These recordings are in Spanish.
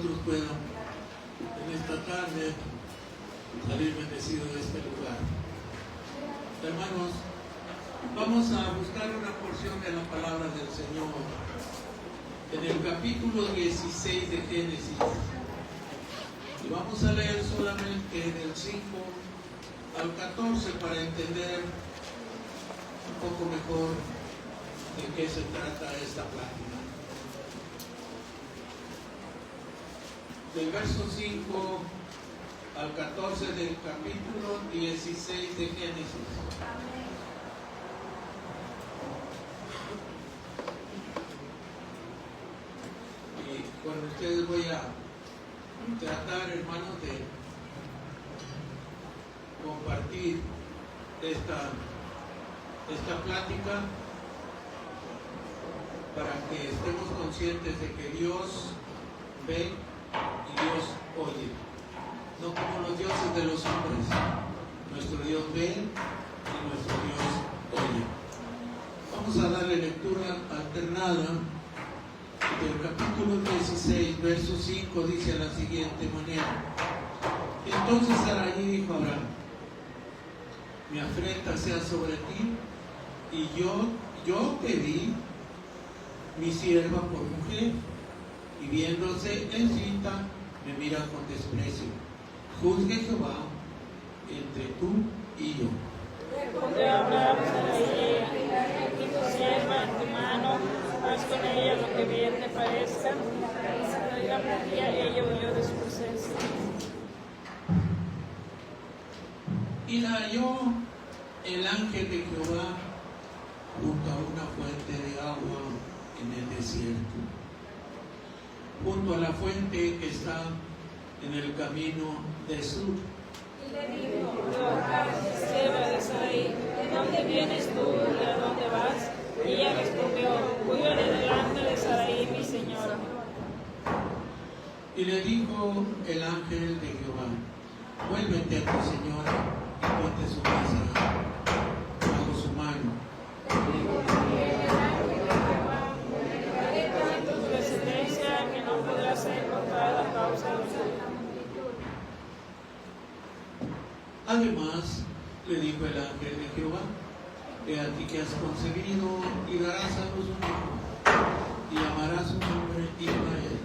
nosotros puedan en esta tarde salir bendecidos de este lugar. Hermanos, vamos a buscar una porción de la palabra del Señor en el capítulo 16 de Génesis. Y vamos a leer solamente del 5 al 14 para entender un poco mejor de qué se trata esta plática. Del verso 5 al 14 del capítulo 16 de Génesis. Y con ustedes voy a tratar, hermanos, de compartir esta plática para que estemos conscientes de que Dios ve y Dios oye, no como los dioses de los hombres. Nuestro Dios ve y nuestro Dios oye. Vamos a darle lectura alternada del capítulo 16, verso 5, dice de la siguiente manera: entonces Sarai dijo a Abraham: mi afrenta sea sobre ti, y yo te di mi sierva por mujer, y viéndose encinta me mira con desprecio. Juzgue Jehová entre tú y yo. Respondió Abraham: Sarai, aquí tu sierva en tu mano, haz con ella lo que bien te parezca. Y ella huyó de su presencia. Y la halló el ángel de Jehová junto a una fuente de agua en el desierto, junto a la fuente que está en el camino de Sur. Y le dijo: sierva de Sarai, ¿de dónde vienes tú y a dónde vas? Y ella respondió: huyo de delante de Sarai, mi señora. Y le dijo el ángel de Jehová: vuélvete a tu señora y ponte su casa bajo su mano. Haré tanto tu descendencia que no podrá ser encontrada a causa de su multitud. Además, le dijo el ángel de Jehová: he aquí que has concebido y darás a luz un hijo, y llamarás su nombre Israel,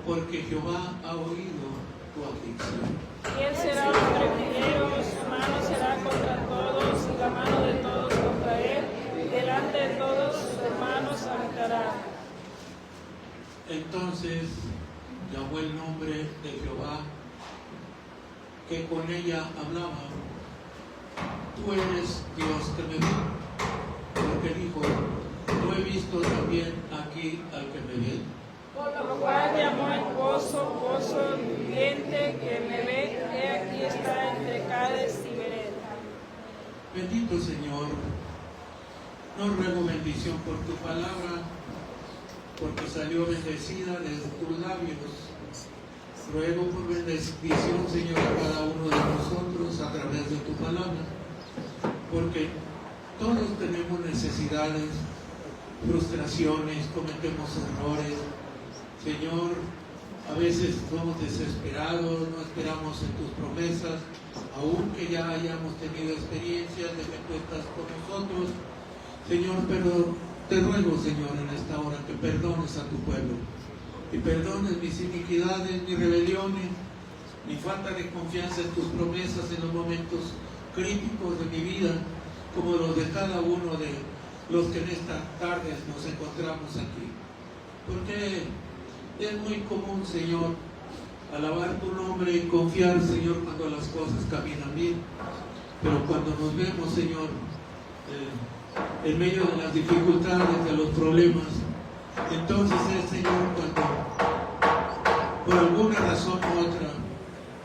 porque Jehová ha oído tu aflicción. Y él será hombre primero, su mano será contra todos, y la mano de todos contra él, y delante de todos sus hermanos habitará. Entonces llamó el nombre de Jehová que con ella hablaba: tú eres Dios que me ve. Porque dijo: no he visto también aquí al que me ve. Por lo cual llamó el pozo viviente que me ve, he aquí está entre Cades y Bered. Bendito Señor, no ruego bendición por tu palabra, porque salió bendecida de tus labios. Ruego por bendición, Señor, a cada uno de nosotros a través de tu palabra, porque todos tenemos necesidades, frustraciones, cometemos errores. Señor, a veces somos desesperados, no esperamos en tus promesas, aunque ya hayamos tenido experiencias de que tú estás con nosotros. Señor, pero te ruego, Señor, en esta hora que perdones a tu pueblo, y perdones mis iniquidades, mis rebeliones, mi falta de confianza en tus promesas en los momentos críticos de mi vida, como los de cada uno de los que en estas tardes nos encontramos aquí. Porque es muy común, Señor, alabar tu nombre y confiar, Señor, cuando las cosas caminan bien. Pero cuando nos vemos, Señor, en medio de las dificultades, de los problemas, entonces es, Señor, cuando por alguna razón u otra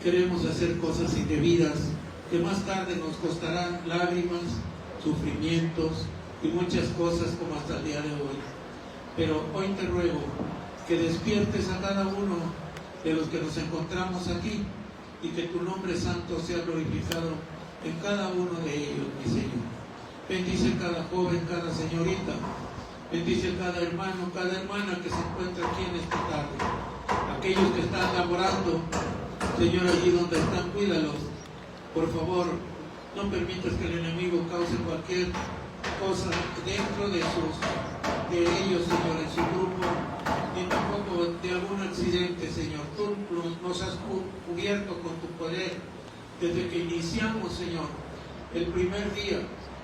queremos hacer cosas indebidas que más tarde nos costarán lágrimas, sufrimientos y muchas cosas como hasta el día de hoy. Pero hoy te ruego que despiertes a cada uno de los que nos encontramos aquí y que tu nombre santo sea glorificado en cada uno de ellos, mi Señor. Bendice cada joven, cada señorita, bendice cada hermano, cada hermana que se encuentra aquí en esta tarde. aquellos que están laborando, Señor, allí donde están, cuídalos. Por favor, no permitas que el enemigo cause cualquier cosa dentro de ellos, Señor, en su grupo, ni tampoco de algún accidente, Señor. Tú nos has cubierto con tu poder desde que iniciamos, Señor, el primer día,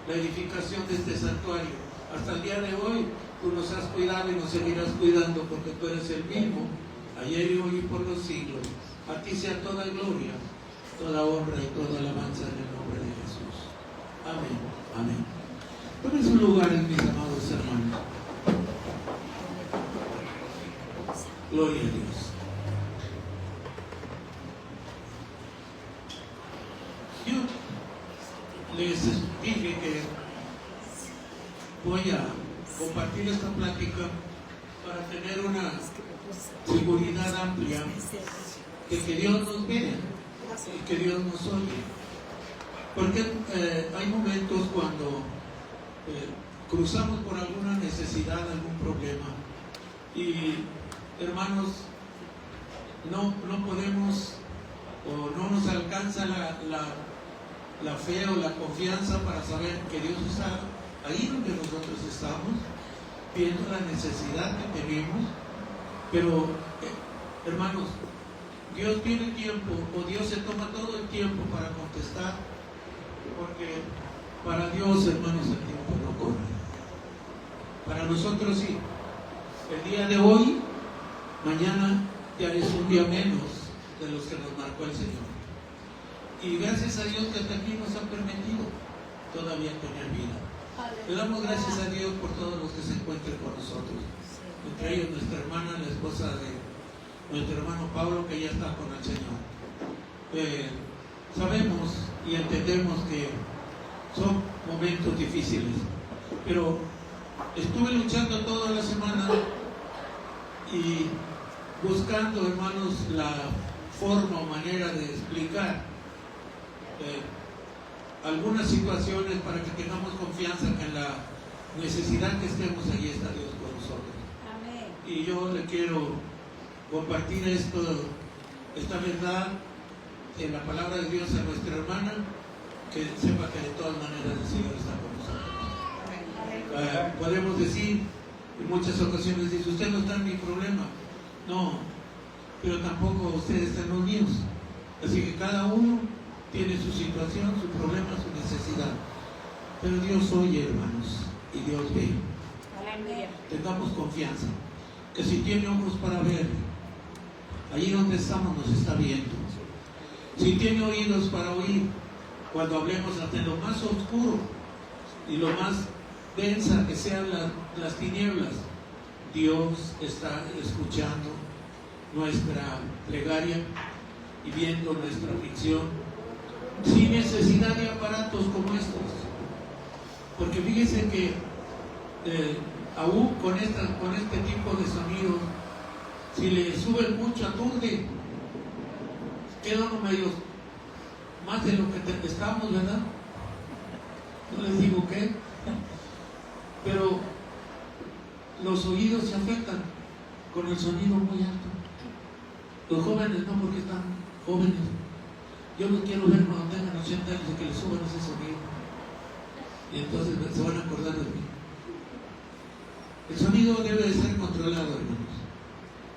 la edificación de este santuario. Hasta el día de hoy, tú nos has cuidado y nos seguirás cuidando, porque tú eres el mismo, ayer y hoy y por los siglos. A ti sea toda gloria, toda honra y toda alabanza en el nombre de Jesús. Amén. Amén. Tomen sus lugares, mis amados hermanos. Gloria a Dios. Yo les dije que voy a compartir esta plática para tener una seguridad amplia de que Dios nos vea y que Dios nos oye. Porque hay momentos cuando cruzamos por alguna necesidad, algún problema, y hermanos, no podemos o no nos alcanza la fe o la confianza para saber que Dios está ahí donde nosotros estamos, viendo la necesidad que tenemos. Pero hermanos, Dios tiene tiempo, o Dios se toma todo el tiempo para contestar, porque para Dios, hermanos, el tiempo no corre. Para nosotros sí. El día de hoy, mañana ya es un día menos de los que nos marcó el Señor. Y gracias a Dios que hasta aquí nos ha permitido todavía tener vida. Le damos gracias a Dios por todos los que se encuentren con nosotros. Entre ellos nuestra hermana, la esposa de nuestro hermano Pablo, que ya está con el Señor. Sabemos y entendemos que son momentos difíciles, pero estuve luchando toda la semana y buscando, hermanos, la forma o manera de explicar algunas situaciones para que tengamos confianza que en la necesidad que estemos, allí está Dios con nosotros. Amén. Y yo le quiero compartir esta verdad en la palabra de Dios a nuestra hermana, que sepa que de todas maneras el Señor está con nosotros. Podemos decir en muchas ocasiones, dice, usted no está en mi problema. No, pero tampoco usted está en los míos. Así que cada uno tiene su situación, su problema, su necesidad. Pero Dios oye, hermanos, y Dios ve. Aleluya. Tengamos confianza, que si tiene ojos para ver, allí donde estamos nos está viendo. Si tiene oídos para oír, cuando hablemos hasta lo más oscuro y lo más densa que sean las tinieblas, Dios está escuchando nuestra plegaria y viendo nuestra aflicción, sin necesidad de aparatos como estos. Porque fíjense que aún con este tipo de sonidos, si le suben mucho aturde, queda uno medio más de lo que estamos, ¿verdad? No les digo qué, pero los oídos se afectan con el sonido muy alto. Los jóvenes no, porque están jóvenes. Yo los quiero ver cuando tengan 80 años y que les suban ese sonido. Y entonces se van a acordar de mí. El sonido debe de ser controlado, hermanos.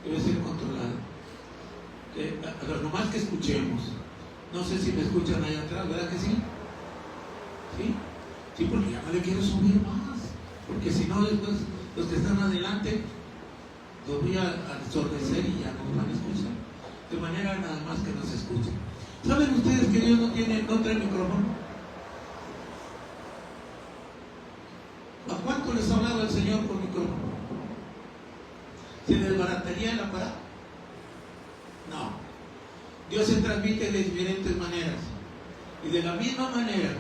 Debe ser controlado. Nomás que escuchemos. No sé si me escuchan allá atrás, ¿verdad que sí? ¿Sí? Sí, porque ya no le quiero subir más. Porque si no, después los que están adelante los voy a ensordecer y ya no nos van a escuchar. De manera nada más que nos escuchen. ¿Saben ustedes que Dios no trae micrófono? ¿A cuánto les ha hablado el Señor por micrófono? ¿Se desbarataría el aparato? No. Dios se transmite de diferentes maneras. Y de la misma manera,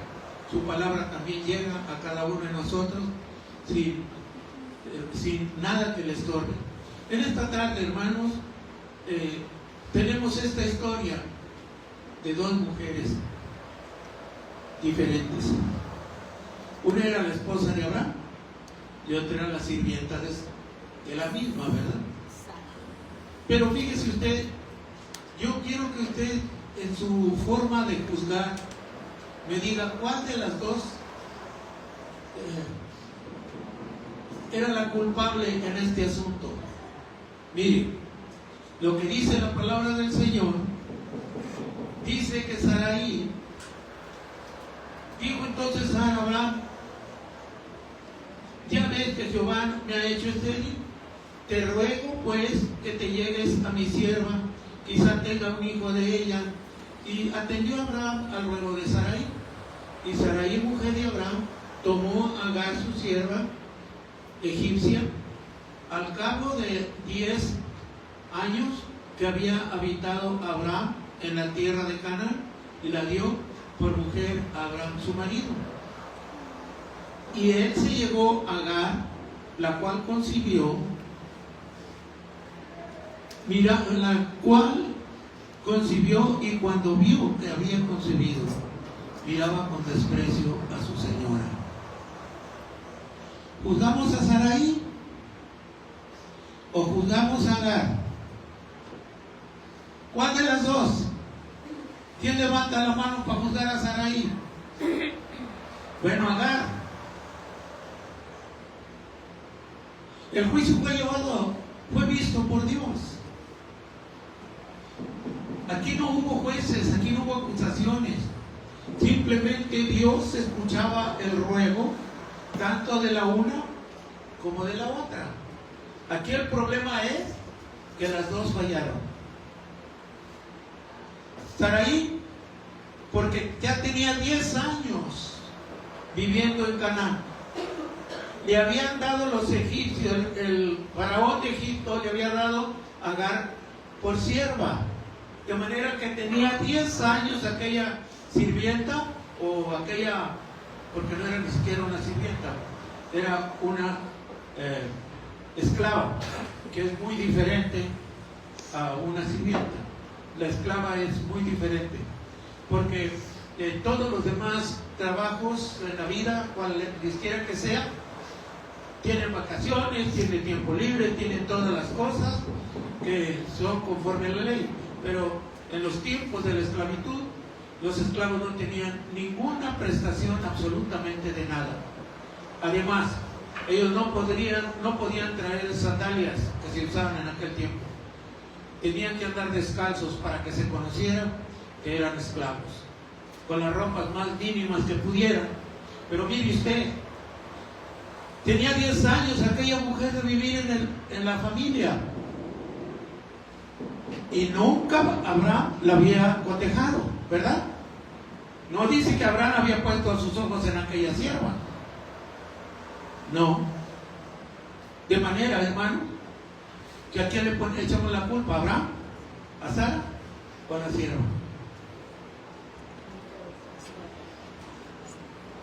su palabra también llega a cada uno de nosotros sin nada que le estorbe. En esta tarde, hermanos, tenemos esta historia de dos mujeres diferentes. Una era la esposa de Abraham y otra era la sirvienta de la misma, ¿verdad? Pero fíjese usted, yo quiero que usted en su forma de juzgar me diga cuál de las dos era la culpable en este asunto. Mire, lo que dice la palabra del Señor, dice que Sarai dijo entonces a Abraham: ya ves que Jehová me ha hecho estéril, te ruego pues que te llegues a mi sierva, quizá tenga un hijo de ella. Y atendió Abraham al ruego de Sarai, y Sarai, mujer de Abraham, tomó a Agar su sierva egipcia, al cabo de 10 años que había habitado Abraham en la tierra de Canaán, y la dio por mujer a Abraham su marido. Y él se llegó a Agar, la cual concibió, mira, la cual concibió, y cuando vio que había concebido, miraba con desprecio a su señora. ¿Juzgamos a Sarai o juzgamos a Agar? ¿Cuál de las dos? ¿Quién levanta la mano para juzgar a Sarai? Bueno, Agar. El juicio fue visto por Dios. Aquí no hubo jueces, aquí no hubo acusaciones. Simplemente Dios escuchaba el ruego tanto de la una como de la otra. Aquí el problema es que las dos fallaron. Sarai, porque ya tenía 10 años viviendo en Canaán. Le habían dado los egipcios, el faraón de Egipto le había dado a Agar por sierva. De manera que tenía 10 años aquella sirvienta, o aquella, porque no era ni siquiera una sirvienta, era una esclava, que es muy diferente a una sirvienta. La esclava es muy diferente, porque todos los demás trabajos en la vida, cualquiera que sea, tienen vacaciones, tienen tiempo libre, tienen todas las cosas que son conforme a la ley. Pero en los tiempos de la esclavitud, los esclavos no tenían ninguna prestación absolutamente de nada. Además, ellos no podían traer sandalias que se usaban en aquel tiempo. Tenían que andar descalzos para que se conociera que eran esclavos, con las ropas más mínimas que pudieran. Pero mire usted, tenía 10 años aquella mujer de vivir en la familia, y nunca Abraham la había cotejado, ¿verdad? No dice que Abraham había puesto sus ojos en aquella sierva. No. De manera, hermano, que a quién le echamos la culpa: ¿a Abraham, a Sara o a la sierva?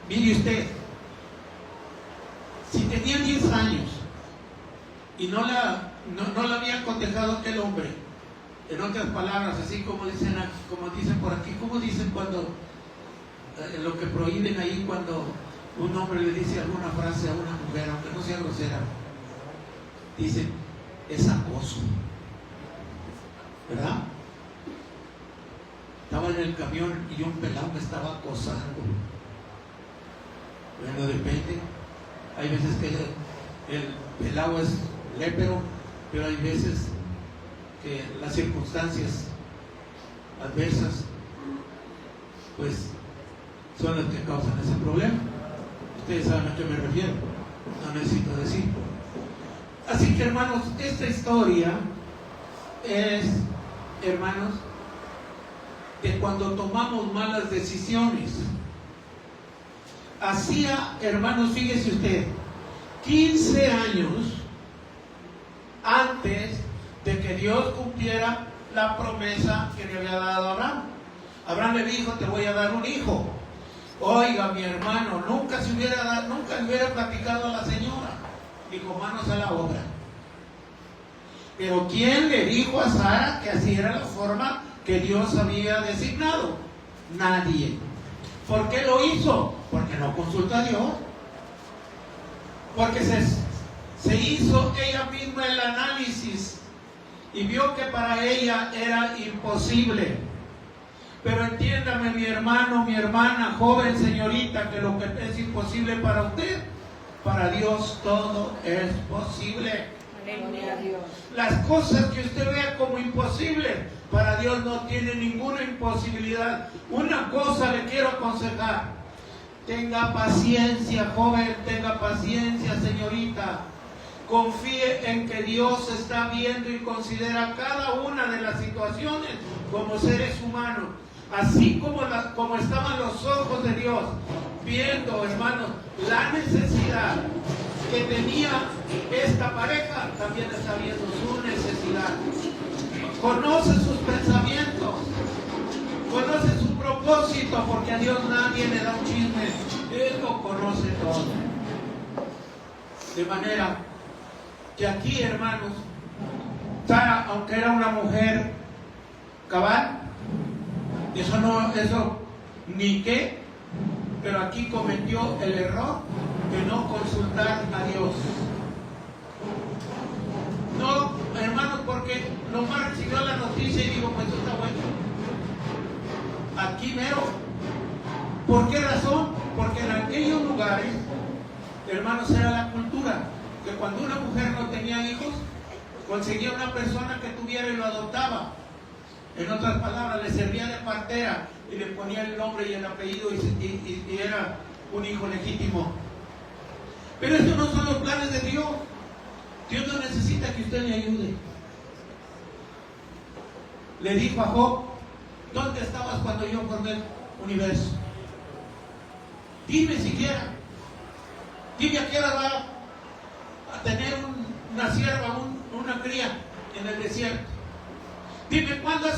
Mire usted, si tenía 10 años y no la había cotejado aquel hombre, en otras palabras, así como dicen por aquí, como dicen cuando lo que prohíben ahí, cuando un hombre le dice alguna frase a una mujer, aunque no sea grosera, dicen: es acoso, ¿verdad? Estaba en el camión y un pelado me estaba acosando. Bueno, depende. Hay veces que el pelado es lépero, pero hay veces que las circunstancias adversas pues son las que causan ese problema. Ustedes saben a qué me refiero, no necesito decir. Así que, hermanos, esta historia es, hermanos, de cuando tomamos malas decisiones. Hacía, hermanos, fíjese usted, 15 años antes de que Dios cumpliera la promesa que le había dado a Abraham. Abraham le dijo: te voy a dar un hijo. Oiga, mi hermano, nunca le hubiera platicado a la señora. Dijo: manos a la obra. Pero ¿quién le dijo a Sara que así era la forma que Dios había designado? Nadie. ¿Por qué lo hizo? Porque no consultó a Dios. Porque se hizo ella misma el análisis y vio que para ella era imposible. Pero entiéndame, mi hermano, mi hermana, joven, señorita, que lo que es imposible para usted, para Dios todo es posible. Aleluya. Las cosas que usted vea como imposibles, para Dios no tiene ninguna imposibilidad. Una cosa le quiero aconsejar: tenga paciencia, joven, tenga paciencia, señorita. Confíe en que Dios está viendo y considera cada una de las situaciones como seres humanos. Así como estaban los ojos de Dios viendo, hermanos, la necesidad que tenía esta pareja, también está viendo su necesidad. Conoce sus pensamientos, conoce su propósito, porque a Dios nadie le da un chisme, Él lo conoce todo. De manera que aquí, hermanos, Sara, aunque era una mujer cabal, eso ni qué, pero aquí cometió el error de no consultar a Dios. No, hermanos, porque nomás recibió la noticia y digo, pues está bueno. Aquí mero. ¿Por qué razón? Porque en aquellos lugares, hermanos, era la cultura que cuando una mujer no tenía hijos, conseguía una persona que tuviera y lo adoptaba. En otras palabras, le servía de partera y le ponía el nombre y el apellido y era un hijo legítimo. Pero estos no son los planes de Dios. Dios no necesita que usted le ayude. Le dijo a Job: ¿dónde estabas cuando yo formé el universo? Dime siquiera. Dime a qué hora va a tener una sierva, una cría en el desierto. Dime cuándo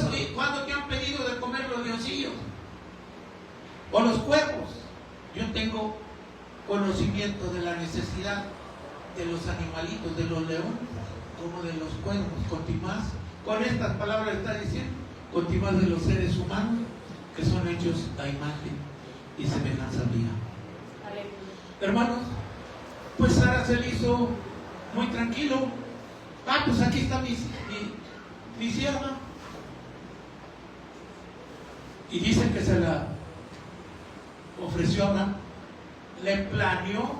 te han pedido de comer los leoncillos o los cuervos. Yo tengo conocimiento de la necesidad de los animalitos, de los leones como de los cuervos. Continuás, con estas palabras está diciendo, continuás de los seres humanos que son hechos a imagen y semejanza mía. Hermanos, pues Sara se le hizo muy tranquilo. Pues aquí está mi sierva. Y dice que se la ofreció a Abraham. Le planeó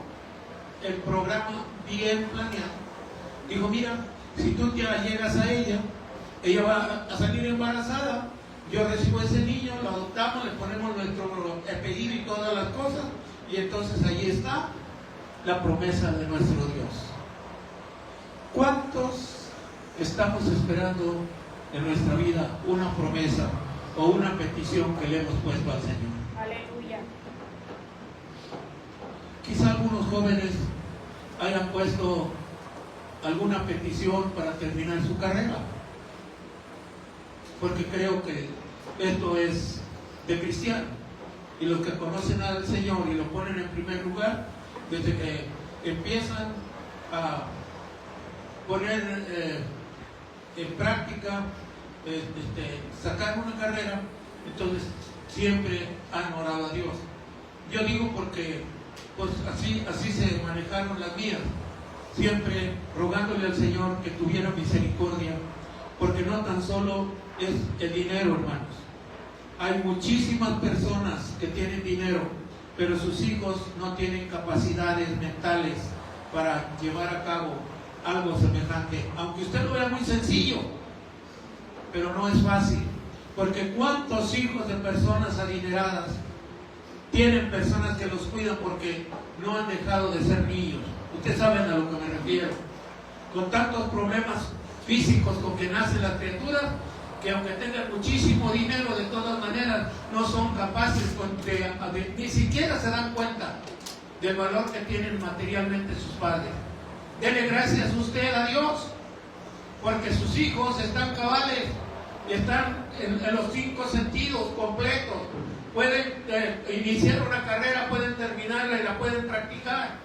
el programa bien planeado. Dijo: mira, si tú te llegas a ella va a salir embarazada. Yo recibo a ese niño, lo adoptamos, le ponemos nuestro apellido y todas las cosas. Y entonces ahí está la promesa de nuestro Dios. ¿Cuántos estamos esperando en nuestra vida una promesa o una petición que le hemos puesto al Señor? Aleluya. Quizá algunos jóvenes hayan puesto alguna petición para terminar su carrera, porque creo que esto es de cristiano, y los que conocen al Señor y lo ponen en primer lugar, desde que empiezan a poner en práctica, sacar una carrera, entonces siempre han orado a Dios. Yo digo porque pues así se manejaron las mías, siempre rogándole al Señor que tuviera misericordia, porque no tan solo es el dinero, hermanos. Hay muchísimas personas que tienen dinero, pero sus hijos no tienen capacidades mentales para llevar a cabo algo semejante, aunque usted lo vea muy sencillo, pero no es fácil, porque cuántos hijos de personas adineradas tienen personas que los cuidan porque no han dejado de ser niños. Ustedes saben a lo que me refiero, con tantos problemas físicos con que nacen las criaturas, que aunque tengan muchísimo dinero, de todas maneras no son capaces ni siquiera se dan cuenta del valor que tienen materialmente sus padres. Dele gracias usted a Dios, porque sus hijos están cabales, están en los 5 sentidos completos, pueden iniciar una carrera, pueden terminarla y la pueden practicar,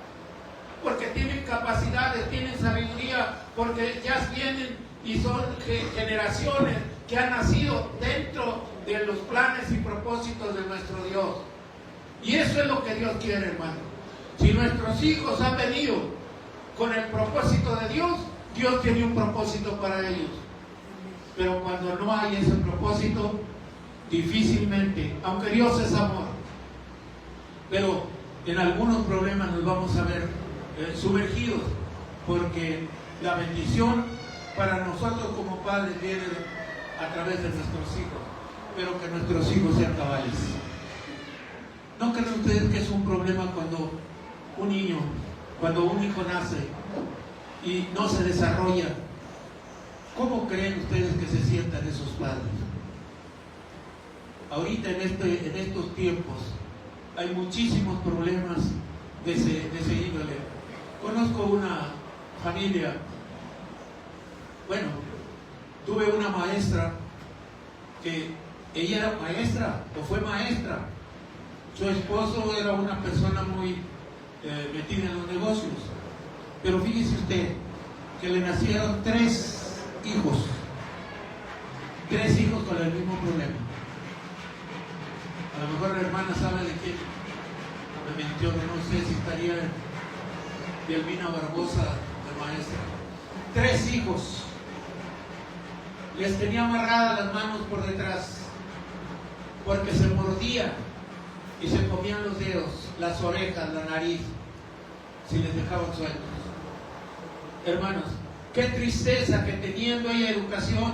porque tienen capacidades, tienen sabiduría, porque ya vienen y son generaciones que han nacido dentro de los planes y propósitos de nuestro Dios. Y eso es lo que Dios quiere, hermano. Si nuestros hijos han venido con el propósito de Dios, Dios tiene un propósito para ellos. Pero cuando no hay ese propósito, difícilmente, aunque Dios es amor, pero en algunos problemas nos vamos a ver sumergidos, porque la bendición para nosotros como padres viene a través de nuestros hijos, pero que nuestros hijos sean cabales. ¿No creen ustedes que es un problema cuando un hijo nace y no se desarrolla? ¿Cómo creen ustedes que se sientan esos padres? Ahorita en estos tiempos hay muchísimos problemas de ese índole. Conozco una familia, bueno, tuve una maestra que ella era maestra o fue maestra. Su esposo era una persona muy metida en los negocios. Pero fíjese usted que le nacieron 3 hijos con el mismo problema. A lo mejor la hermana sabe de quién me mintió, no sé si estaría Delvina Barbosa de maestra. 3 hijos. Les tenía amarradas las manos por detrás porque se mordían y se comían los dedos, las orejas, la nariz, si les dejaban sueltos. Hermanos, qué tristeza que teniendo ella educación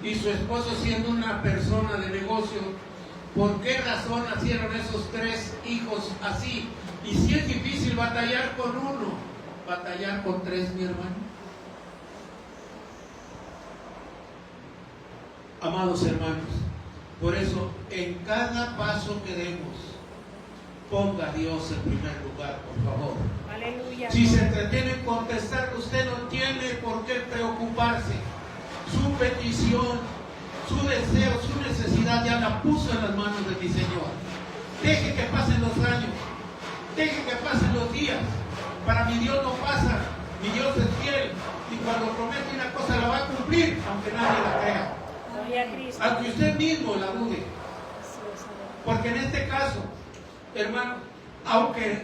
y su esposo siendo una persona de negocio, ¿por qué razón nacieron esos 3 hijos así? Y si es difícil batallar con uno, batallar con 3, mi hermano. Amados hermanos, por eso en cada paso que demos, ponga a Dios en primer lugar, por favor. Aleluya. Si se entretiene en contestar, usted no tiene por qué preocuparse. Su petición, su deseo, su necesidad ya la puso en las manos de mi Señor. Deje que pasen los años, deje que pasen los días. Para mi Dios no pasa, mi Dios es fiel y cuando promete una cosa la va a cumplir, aunque nadie la crea. Aunque usted mismo la dude. Porque en este caso, hermano, aunque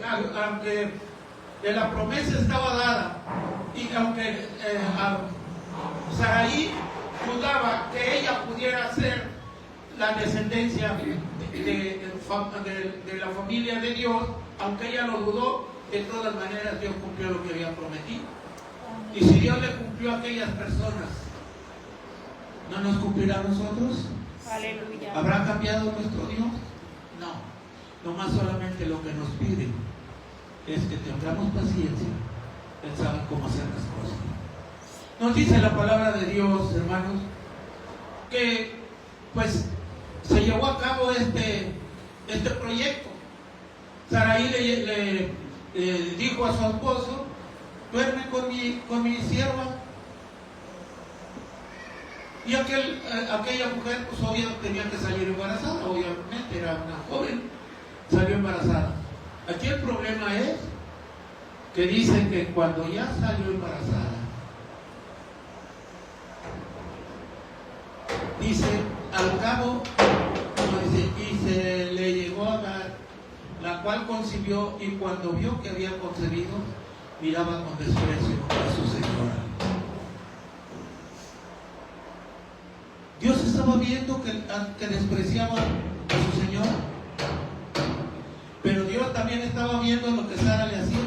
la promesa estaba dada y aunque Saraí dudaba que ella pudiera ser la descendencia de la familia de Dios, aunque ella lo dudó, de todas maneras Dios cumplió lo que había prometido. Y si Dios le cumplió a aquellas personas, ¿no nos cumplirá a nosotros? Aleluya. ¿Habrá cambiado nuestro Dios? No. Nomás solamente lo que nos pide es que tengamos paciencia. Él sabe cómo hacer las cosas. Nos dice la palabra de Dios, hermanos, que pues se llevó a cabo este proyecto. Saraí le dijo a su esposo: duerme con mi sierva. Y aquella mujer, pues obviamente tenía que salir embarazada, obviamente era una joven, salió embarazada. Aquí el problema es que dicen que cuando ya salió embarazada, dice, al cabo, y se le llegó a dar, la cual concibió, y cuando vio que había concebido, miraba con desprecio a su señora. Dios estaba viendo que despreciaba a su señora, pero Dios también estaba viendo lo que Sara le hacía.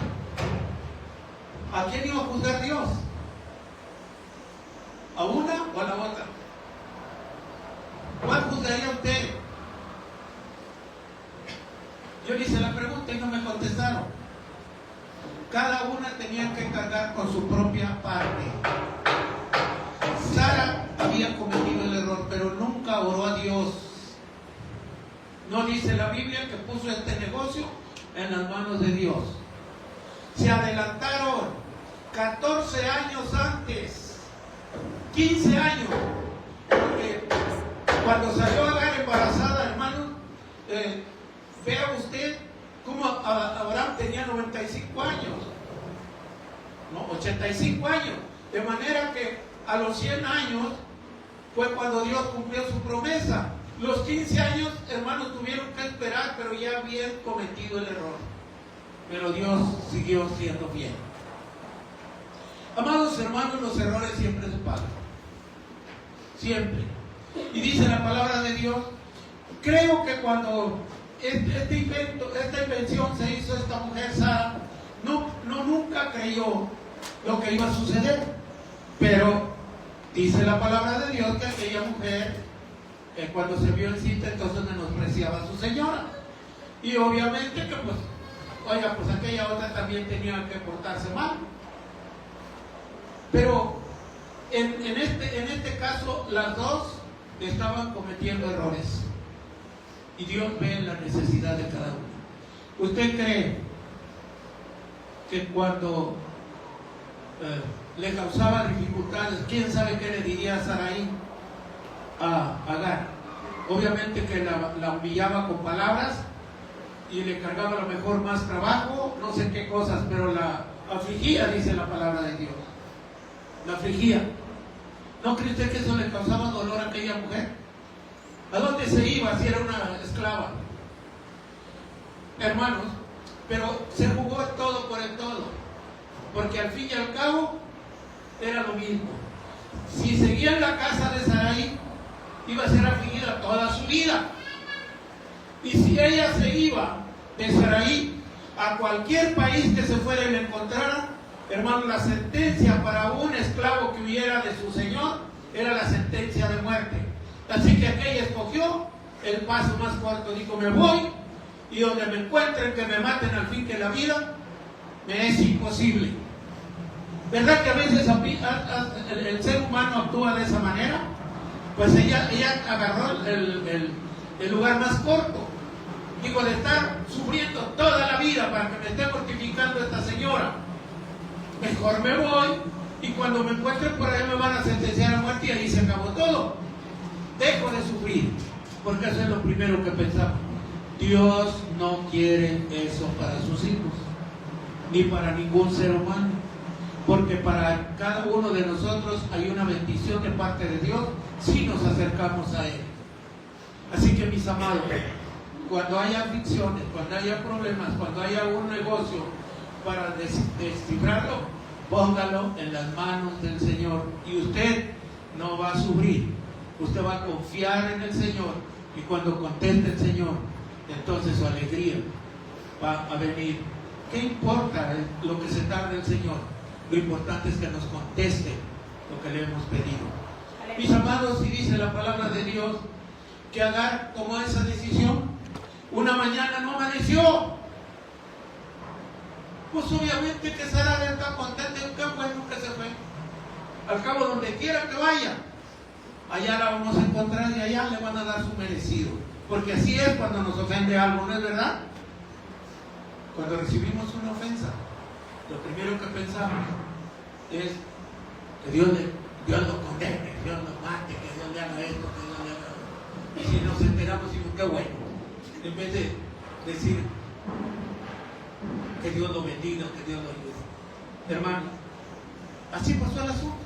¿A quién iba a juzgar Dios? ¿A una o a la otra? ¿Cuál juzgaría usted? Yo le hice la pregunta y no me contestaron. Cada una tenía que cargar con su propia parte. Sara había cometido el error, pero nunca oró a Dios. No dice la Biblia que puso este negocio en las manos de Dios. Se adelantaron 14 años antes, 15 años, porque cuando salió Agar embarazada, hermano, vea usted cómo Abraham tenía 95 años, no, 85 años, de manera que a los 100 años fue cuando Dios cumplió su promesa. Los 15 años, hermanos, tuvieron que esperar, pero ya habían cometido el error. Pero Dios siguió siendo fiel. Amados hermanos, los errores siempre se pagan. siempre. Y dice la palabra de Dios, creo que cuando esta invención se hizo esta mujer Sara, nunca creyó lo que iba a suceder, pero dice la palabra de Dios que aquella mujer, cuando se vio encinta, entonces menospreciaba a su señora, y obviamente que pues, oiga, pues aquella otra también tenía que portarse mal. Pero en este caso las dos estaban cometiendo errores, y Dios ve la necesidad de cada uno. ¿Usted cree que cuando le causaba dificultades, quién sabe qué le diría a Sarai a Agar? Obviamente que la humillaba con palabras y le cargaba a lo mejor más trabajo, no sé qué cosas, pero la afligía, dice la palabra de Dios. La afligía. ¿No cree usted que eso le causaba dolor a aquella mujer? ¿A dónde se iba si era una esclava? Hermanos, pero se jugó el todo por el todo, porque al fin y al cabo era lo mismo. Si seguía en la casa de Sarai, iba a ser afligida toda su vida. Y si ella se iba de Sarai a cualquier país que se fuera y la encontrara, hermano, la sentencia para un esclavo que huyera de su señor era la sentencia de muerte. Así que aquella escogió el paso más corto. Dijo, me voy, y donde me encuentren, que me maten al fin que la vida me es imposible. ¿Verdad que a veces el ser humano actúa de esa manera? Pues ella agarró el lugar más corto. Digo, de estar sufriendo toda la vida para que me esté mortificando esta señora, mejor me voy, y cuando me encuentren por ahí me van a sentenciar a muerte, y ahí se acabó todo. Dejo de sufrir, porque eso es lo primero que pensamos. Dios no quiere eso para sus hijos, ni para ningún ser humano, porque para cada uno de nosotros hay una bendición de parte de Dios si nos acercamos a Él. Así que, mis amados, cuando haya aflicciones, cuando haya problemas, cuando haya un negocio para descifrarlo, póngalo en las manos del Señor, y usted no va a sufrir. Usted va a confiar en el Señor, y cuando conteste el Señor, entonces su alegría va a venir. ¿Qué importa lo que se tarde el Señor? Lo importante es que nos conteste lo que le hemos pedido. Mis amados, si dice la palabra de Dios que Agar tomó esa decisión, una mañana no amaneció. Pues obviamente que Sara está contenta, qué bueno que se fue. Al cabo, donde quiera que vaya, allá la vamos a encontrar, y allá le van a dar su merecido. Porque así es cuando nos ofende algo, ¿no es verdad? Cuando recibimos una ofensa, lo primero que pensamos es que Dios lo condene, Dios lo mate, que Dios le haga esto, que Dios le haga esto. Y si nos enteramos, decimos, qué bueno. En vez de decir que Dios lo bendiga, que Dios lo ayude. Hermano, así pasó el asunto.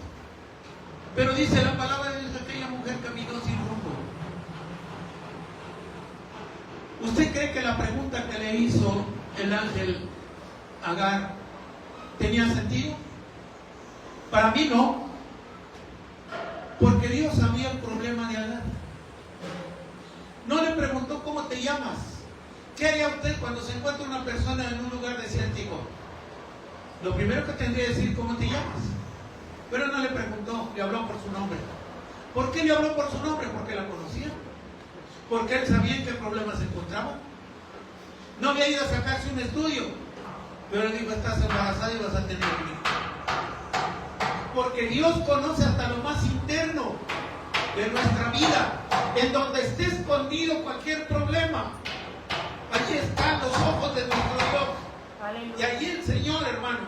Pero dice la palabra de Dios que aquella mujer caminó sin rumbo. ¿Usted cree que la pregunta que le hizo el ángel Agar tenía sentido? Para mí no, porque Dios sabía el problema de Agar. No le preguntó cómo te llamas. ¿Qué haría usted cuando se encuentra una persona en un lugar desértico? Lo primero que tendría que decir, ¿cómo te llamas? Pero no le preguntó, le habló por su nombre. ¿Por qué le habló por su nombre? Porque la conocía. Porque él sabía en qué problema se encontraba. No había ido a sacarse un estudio, pero le dijo, estás embarazada y vas a tener un hijo. Porque Dios conoce hasta lo más interno de nuestra vida, en donde esté escondido cualquier problema. Allí están los ojos de nuestro Dios. Aleluya. Y allí el Señor, hermano,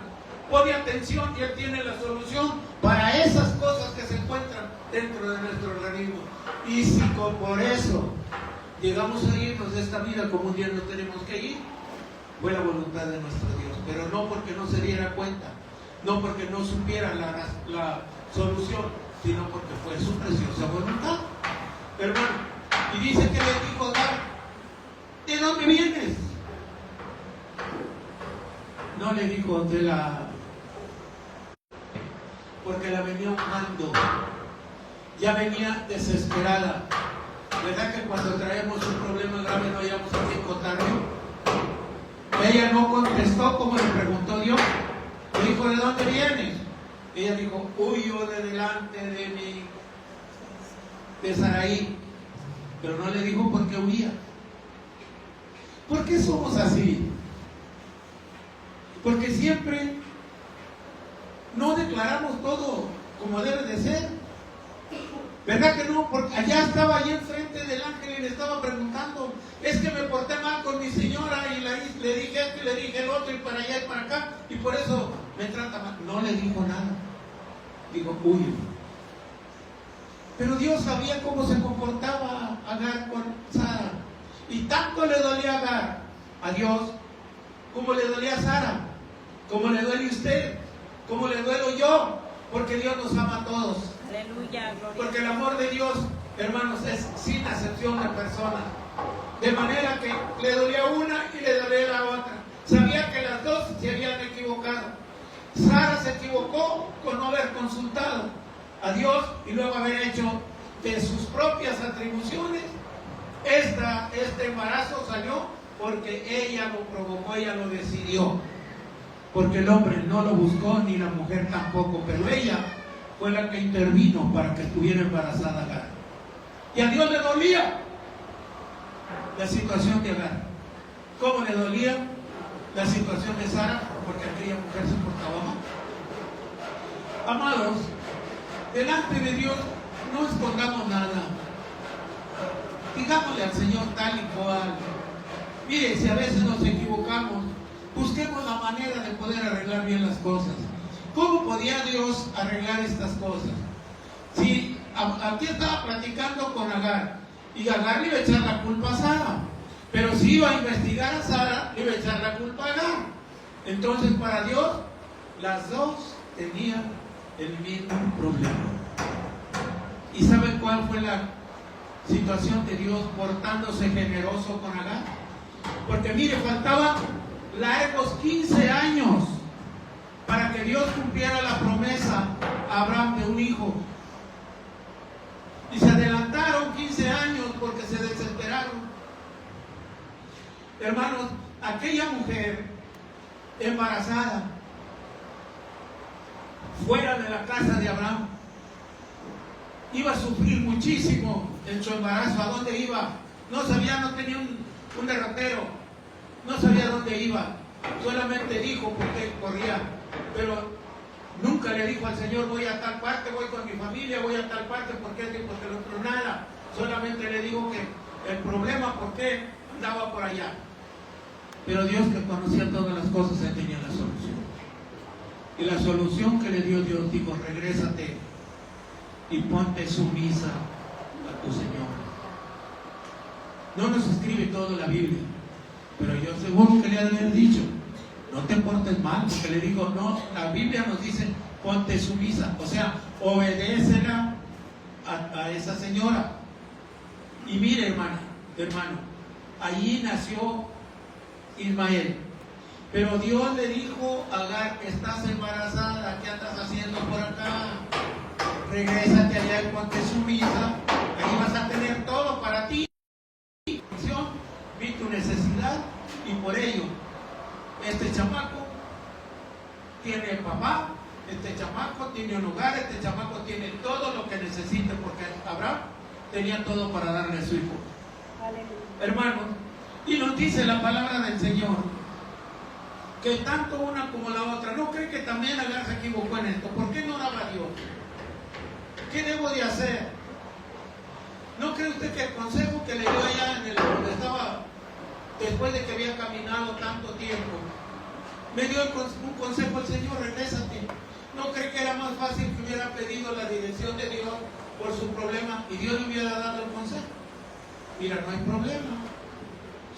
pone atención, y Él tiene la solución para esas cosas que se encuentran dentro de nuestro organismo. Y si por eso llegamos a irnos de esta vida como un día no tenemos que ir, fue la voluntad de nuestro Dios, pero no porque no se diera cuenta, no porque no supiera la solución, sino porque fue su preciosa voluntad, hermano. Y dice que le dijo Agar, ¿de dónde vienes? No le dijo porque la venía honrando. ya venía desesperada. ¿Verdad que cuando traemos un problema grave no hayamos a quién contarle? Ella no contestó como le preguntó Dios. Le dijo, ¿de dónde vienes? Ella dijo, huyo de delante de Sarai. Pero no le dijo por qué huía. ¿Por qué somos así? Porque siempre no declaramos todo como debe de ser. ¿Verdad que no? Porque allá estaba allí enfrente del ángel y le estaba preguntando, es que me porté mal con mi señora y le dije esto y le dije el otro y para allá y para acá y por eso me trata mal. No le dijo nada. Dijo, huyo. Pero Dios sabía cómo se comportaba Agar con Sara. Y tanto le dolía a Agar, a Dios, como le dolía a Sara, como le duele a usted, como le duelo yo, porque Dios nos ama a todos. Aleluya, gloria. Porque el amor de Dios, hermanos, es sin acepción de persona. De manera que le dolía una y le dolía la otra. Sabía que las dos se habían equivocado. Sara se equivocó con no haber consultado a Dios y luego haber hecho de sus propias atribuciones. Este embarazo salió porque ella lo provocó, ella lo decidió. Porque el hombre no lo buscó ni la mujer tampoco, pero ella fue la que intervino para que estuviera embarazada Agar. Y a Dios le dolía la situación de Agar. ¿Cómo le dolía la situación de Sara? Porque aquella mujer se portaba mal. Amados, delante de Dios no escondamos nada. Digámosle al Señor tal y cual. Mire, si a veces nos equivocamos, busquemos la manera de poder arreglar bien las cosas. ¿Cómo podía Dios arreglar estas cosas? Si aquí estaba platicando con Agar, y Agar le iba a echar la culpa a Sara, pero si iba a investigar a Sara, le iba a echar la culpa a Agar. Entonces para Dios, las dos tenían el mismo problema. ¿Y saben cuál fue la situación de Dios portándose generoso con Agar? Porque mire, faltaban largos 15 años para que Dios cumpliera la promesa a Abraham de un hijo. Y se adelantaron 15 años porque se desesperaron. Hermanos, aquella mujer embarazada, fuera de la casa de Abraham, iba a sufrir muchísimo en su embarazo. ¿A dónde iba? No sabía, no tenía un derrotero, no sabía dónde iba, solamente dijo porque corría, pero nunca le dijo al Señor, voy a tal parte, voy con mi familia, voy a tal parte, porque el otro nada. Solamente le dijo que el problema, por qué andaba por allá. Pero Dios, que conocía todas las cosas, él tenía la solución. Y la solución que le dio Dios, dijo, regrésate y ponte sumisa a tu Señor. No nos escribe todo la Biblia, pero yo seguro que le ha de haber dicho, no te portes mal, porque le digo, no, la Biblia nos dice, ponte sumisa, o sea, obedécela a esa señora. Y mire, hermano, allí nació Ismael. Pero Dios le dijo a Agar, estás embarazada, ¿qué andas haciendo por acá? Regrésate allá y ponte sumisa, ahí vas a tener todo para ti. Vi tu necesidad y por ello este chamaco tiene papá, este chamaco tiene un hogar, este chamaco tiene todo lo que necesite, porque Abraham tenía todo para darle a su hijo. Hermanos, y nos dice la palabra del Señor que tanto una como la otra, ¿no cree que también Agar se equivocó en esto? ¿Por qué no oraba a Dios? ¿Qué debo de hacer? ¿No cree usted que el consejo que le dio allá donde estaba, después de que había caminado tanto tiempo, me dio un consejo el Señor, regrésate? ¿No cree que era más fácil que hubiera pedido la dirección de Dios por su problema y Dios le hubiera dado el consejo? Mira, no hay problema,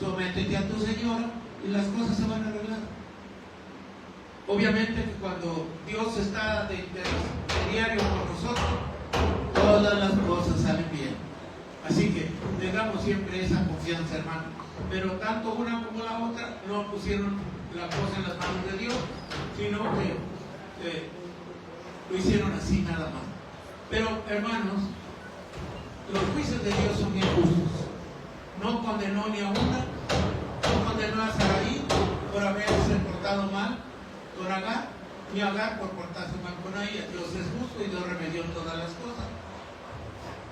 sométete a tu Señora y las cosas se van a arreglar. Obviamente que cuando Dios está de diario con nosotros, todas las cosas salen bien. Así que tengamos siempre esa confianza, hermano. Pero tanto una como la otra no pusieron la cosa en las manos de Dios, sino que lo hicieron así nada más. Pero hermanos, los juicios de Dios son bien justos. No condenó ni a una, no condenó a Sarai por haberse portado mal con Agar, ni a Agar por portarse mal con ella. Dios es justo y Dios remedió todas las cosas.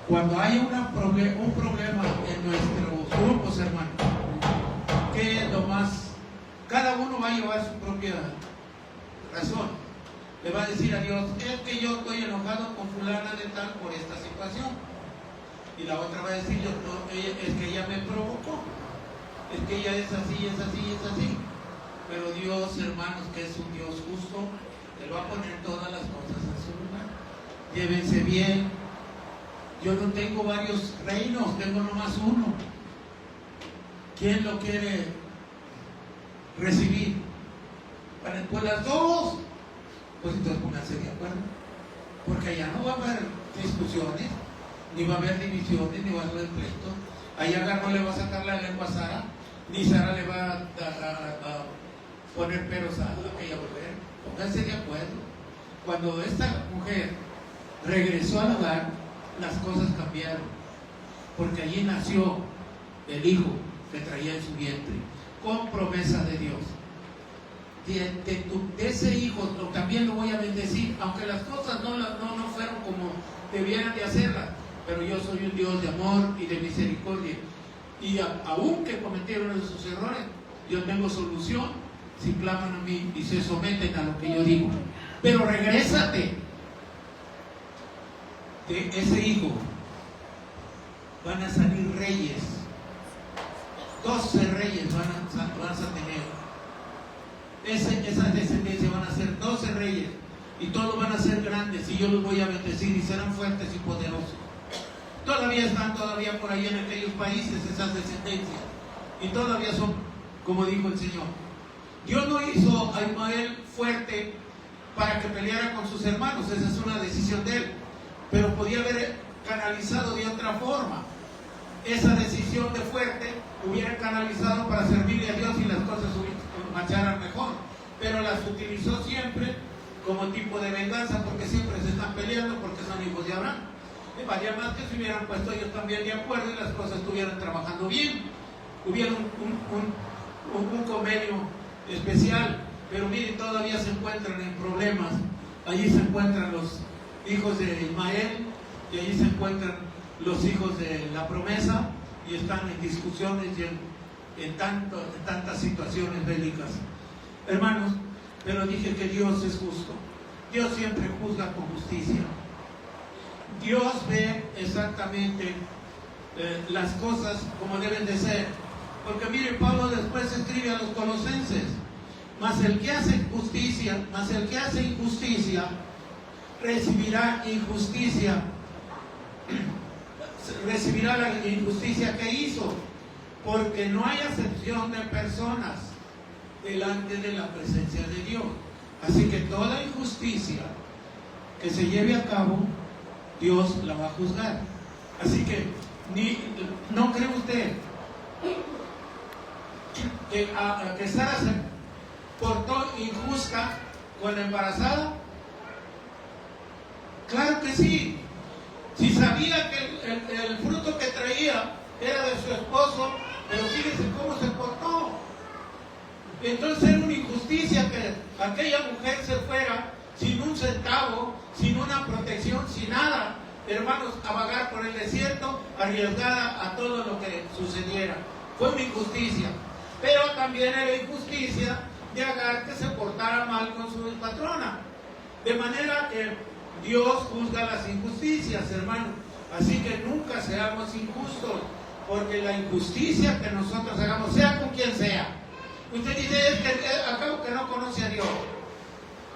Cuando hay un problema en nuestros grupos, hermanos, ¿qué es lo más? Cada uno va a llevar su propia razón. Le va a decir a Dios, es que yo estoy enojado con fulana de tal por esta situación. Y la otra va a decir, yo, no, es que ella me provocó. Es que ella es así, es así, es así. Pero Dios, hermanos, que es un Dios justo, Él va a poner todas las cosas en su lugar. Llévense bien. Yo no tengo varios reinos, tengo nomás uno. ¿Quién lo quiere recibir? Pues las dos. Pues entonces pónganse de acuerdo. Porque allá no va a haber discusiones, ni va a haber divisiones, ni va a haber pleitos. Allá Agar no le va a sacar la lengua a Sara, ni Sara le va a poner peros a aquella mujer. Pónganse de acuerdo. Cuando esta mujer regresó al hogar, las cosas cambiaron, porque allí nació el hijo que traía en su vientre, con promesa de Dios. De ese hijo también lo voy a bendecir, aunque las cosas no fueron como debieran de hacerlas, pero yo soy un Dios de amor y de misericordia, y aunque cometieron esos errores, yo tengo solución si claman a mí y se someten a lo que yo digo. Pero regrésate. De ese hijo van a salir reyes, 12 reyes vas a tener. Esa descendencia van a ser 12 reyes y todos van a ser grandes y yo los voy a bendecir y serán fuertes y poderosos. Todavía están por ahí en aquellos países esas descendencias y todavía son, como dijo el Señor. Dios no hizo a Ismael fuerte para que peleara con sus hermanos, esa es una decisión de él, pero podía haber canalizado de otra forma. Esa decisión de fuerte hubiera canalizado para servirle a Dios y las cosas marcharan mejor, pero las utilizó siempre como tipo de venganza, porque siempre se están peleando porque son hijos de Abraham. Y valía más que se hubieran puesto ellos también de acuerdo y las cosas estuvieran trabajando bien, hubiera un convenio especial. Pero miren, todavía se encuentran en problemas. Allí se encuentran los hijos de Ismael y allí se encuentran los hijos de la promesa y están en discusiones y en tantas situaciones bélicas. Hermanos, pero dije que Dios es justo. Dios siempre juzga con justicia. Dios ve exactamente las cosas como deben de ser. Porque mire, Pablo después escribe a los colosenses, mas el que hace injusticia, recibirá injusticia. Recibirá la injusticia que hizo, porque no hay acepción de personas delante de la presencia de Dios. Así que toda injusticia que se lleve a cabo, Dios la va a juzgar. Así que no cree usted que Sara se portó injusta con la embarazada. Claro que sí. Si sabía que el fruto que traía era de su esposo, pero fíjense cómo se portó. Entonces era una injusticia que aquella mujer se fuera sin un centavo, sin una protección, sin nada, hermanos, a vagar por el desierto, arriesgada a todo lo que sucediera. Fue una injusticia. Pero también era injusticia de Agar que se portara mal con su patrona. De manera que Dios juzga las injusticias, hermano. Así que nunca seamos injustos, porque la injusticia que nosotros hagamos, sea con quien sea. Usted dice, es que acabo que no conoce a Dios.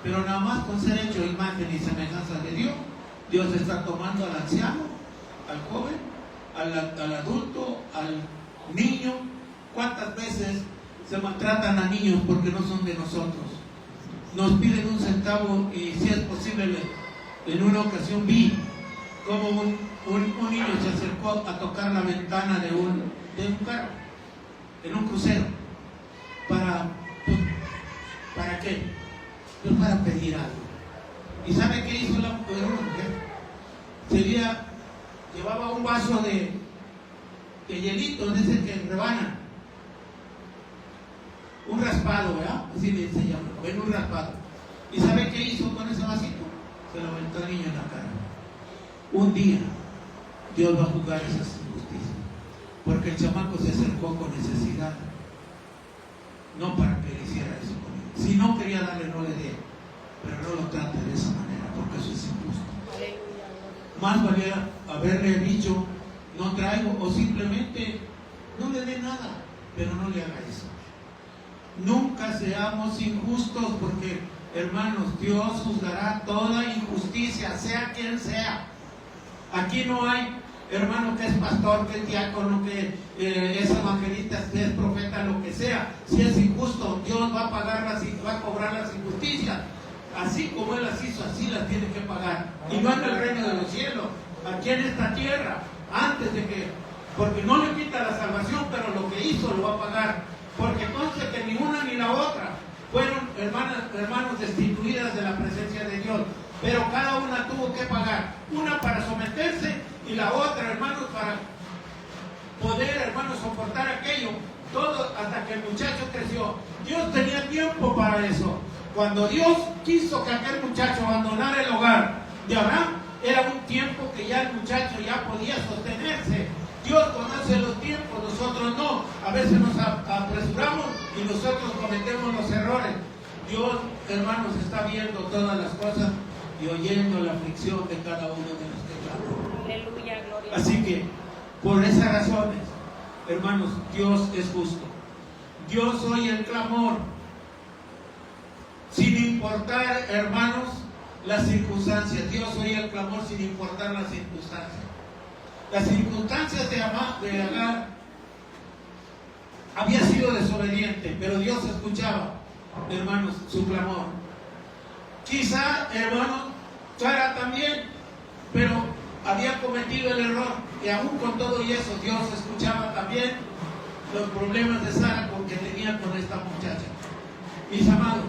Pero nada más con ser hecho imagen y semejanza de Dios, Dios está tomando al anciano, al joven, al adulto, al niño. ¿Cuántas veces se maltratan a niños porque no son de nosotros? Nos piden un centavo y si es posible, en una ocasión vi como un niño se acercó a tocar la ventana de un carro, en un crucero. ¿Para qué? Pues para pedir algo. ¿Y sabe qué hizo la mujer? llevaba un vaso de hielito, de ese que rebanan. Un raspado, ¿verdad? Así se llama, ven, un raspado. ¿Y sabe qué hizo con ese vasito? Se lo aventó al niño en la cara. Un día Dios va a juzgar esas injusticias, porque el chamaco se acercó con necesidad, no para que le hiciera eso con él. Si no quería darle, no le dé, pero no lo trate de esa manera, porque eso es injusto. Más valía haberle dicho, no traigo, o simplemente no le dé nada, pero no le haga eso. Nunca seamos injustos, porque, hermanos, Dios juzgará toda injusticia, sea quien sea. Aquí no hay hermano que es pastor, que es diácono, que es evangelista, que es profeta, lo que sea. Si es injusto, Dios va a pagar va a cobrar las injusticias. Así como Él las hizo, así las tiene que pagar. Y no en el reino de los cielos, aquí en esta tierra, antes de que, porque no le quita la salvación, pero lo que hizo lo va a pagar. Porque conste que ni una ni la otra fueron hermanos destituidas de la presencia de Dios, pero cada una tuvo que pagar, una para someterse y la otra, hermanos, para poder, hermanos, soportar aquello, todo hasta que el muchacho creció. Dios tenía tiempo para eso. Cuando Dios quiso que aquel muchacho abandonara el hogar de Abraham, era un tiempo que ya el muchacho ya podía sostenerse. Dios conoce los tiempos, nosotros no. A veces nos apresuramos y nosotros cometemos los errores. Dios, hermanos, está viendo todas las cosas y oyendo la aflicción de cada uno de los que claman. Aleluya, gloria. Así que, por esas razones, hermanos, Dios es justo. Dios oye el clamor, sin importar, hermanos, las circunstancias. Dios oye el clamor sin importar las circunstancias. Las circunstancias de Agar había sido desobediente, pero Dios escuchaba, hermanos, su clamor. Quizá, hermano, Sara también, pero había cometido el error, y aún con todo y eso, Dios escuchaba también los problemas de Sara que tenía con esta muchacha. Mis amados,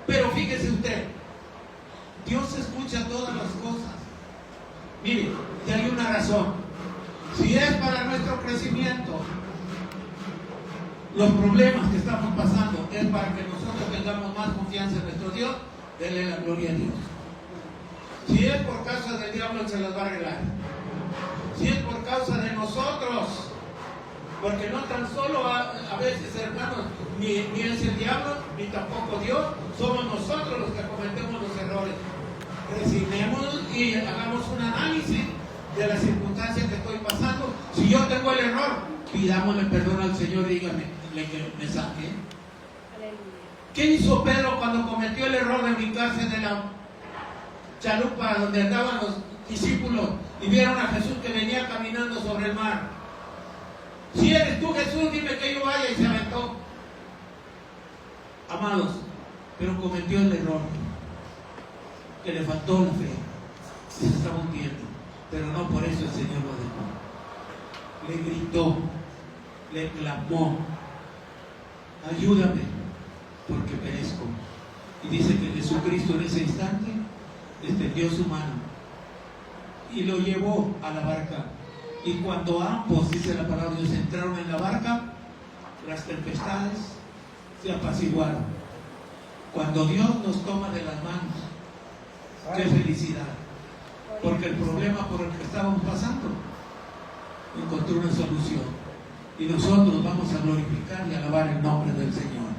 pero fíjese usted, Dios escucha todas las cosas. Mire, y hay una razón. Si es para nuestro crecimiento, los problemas que estamos pasando es para que nosotros tengamos más confianza en nuestro Dios, denle la gloria a Dios. Si es por causa del diablo, se las va a arreglar. Si es por causa de nosotros, porque no tan solo a veces, hermanos, ni es el diablo, ni tampoco Dios, somos nosotros los que cometemos los errores. Resignemos y hagamos un análisis de las circunstancias que estoy pasando. Si yo tengo el error, pidámosle perdón al Señor y dígame que me saque. ¿Qué hizo Pedro cuando cometió el error de brincarse de la chalupa donde andaban los discípulos y vieron a Jesús que venía caminando sobre el mar? Si eres tú, Jesús, dime que yo vaya, y se aventó. Amados, pero cometió el error, que le faltó la fe, se estaba hundiendo, pero no por eso el Señor lo dejó. Le gritó, le clamó, ayúdame, porque perezco. Y dice que Jesucristo en ese instante extendió su mano y lo llevó a la barca. Y cuando ambos, dice la palabra de Dios, entraron en la barca, las tempestades se apaciguaron. Cuando Dios nos toma de las manos, qué felicidad, porque el problema por el que estábamos pasando encontró una solución, y nosotros vamos a glorificar y alabar el nombre del Señor.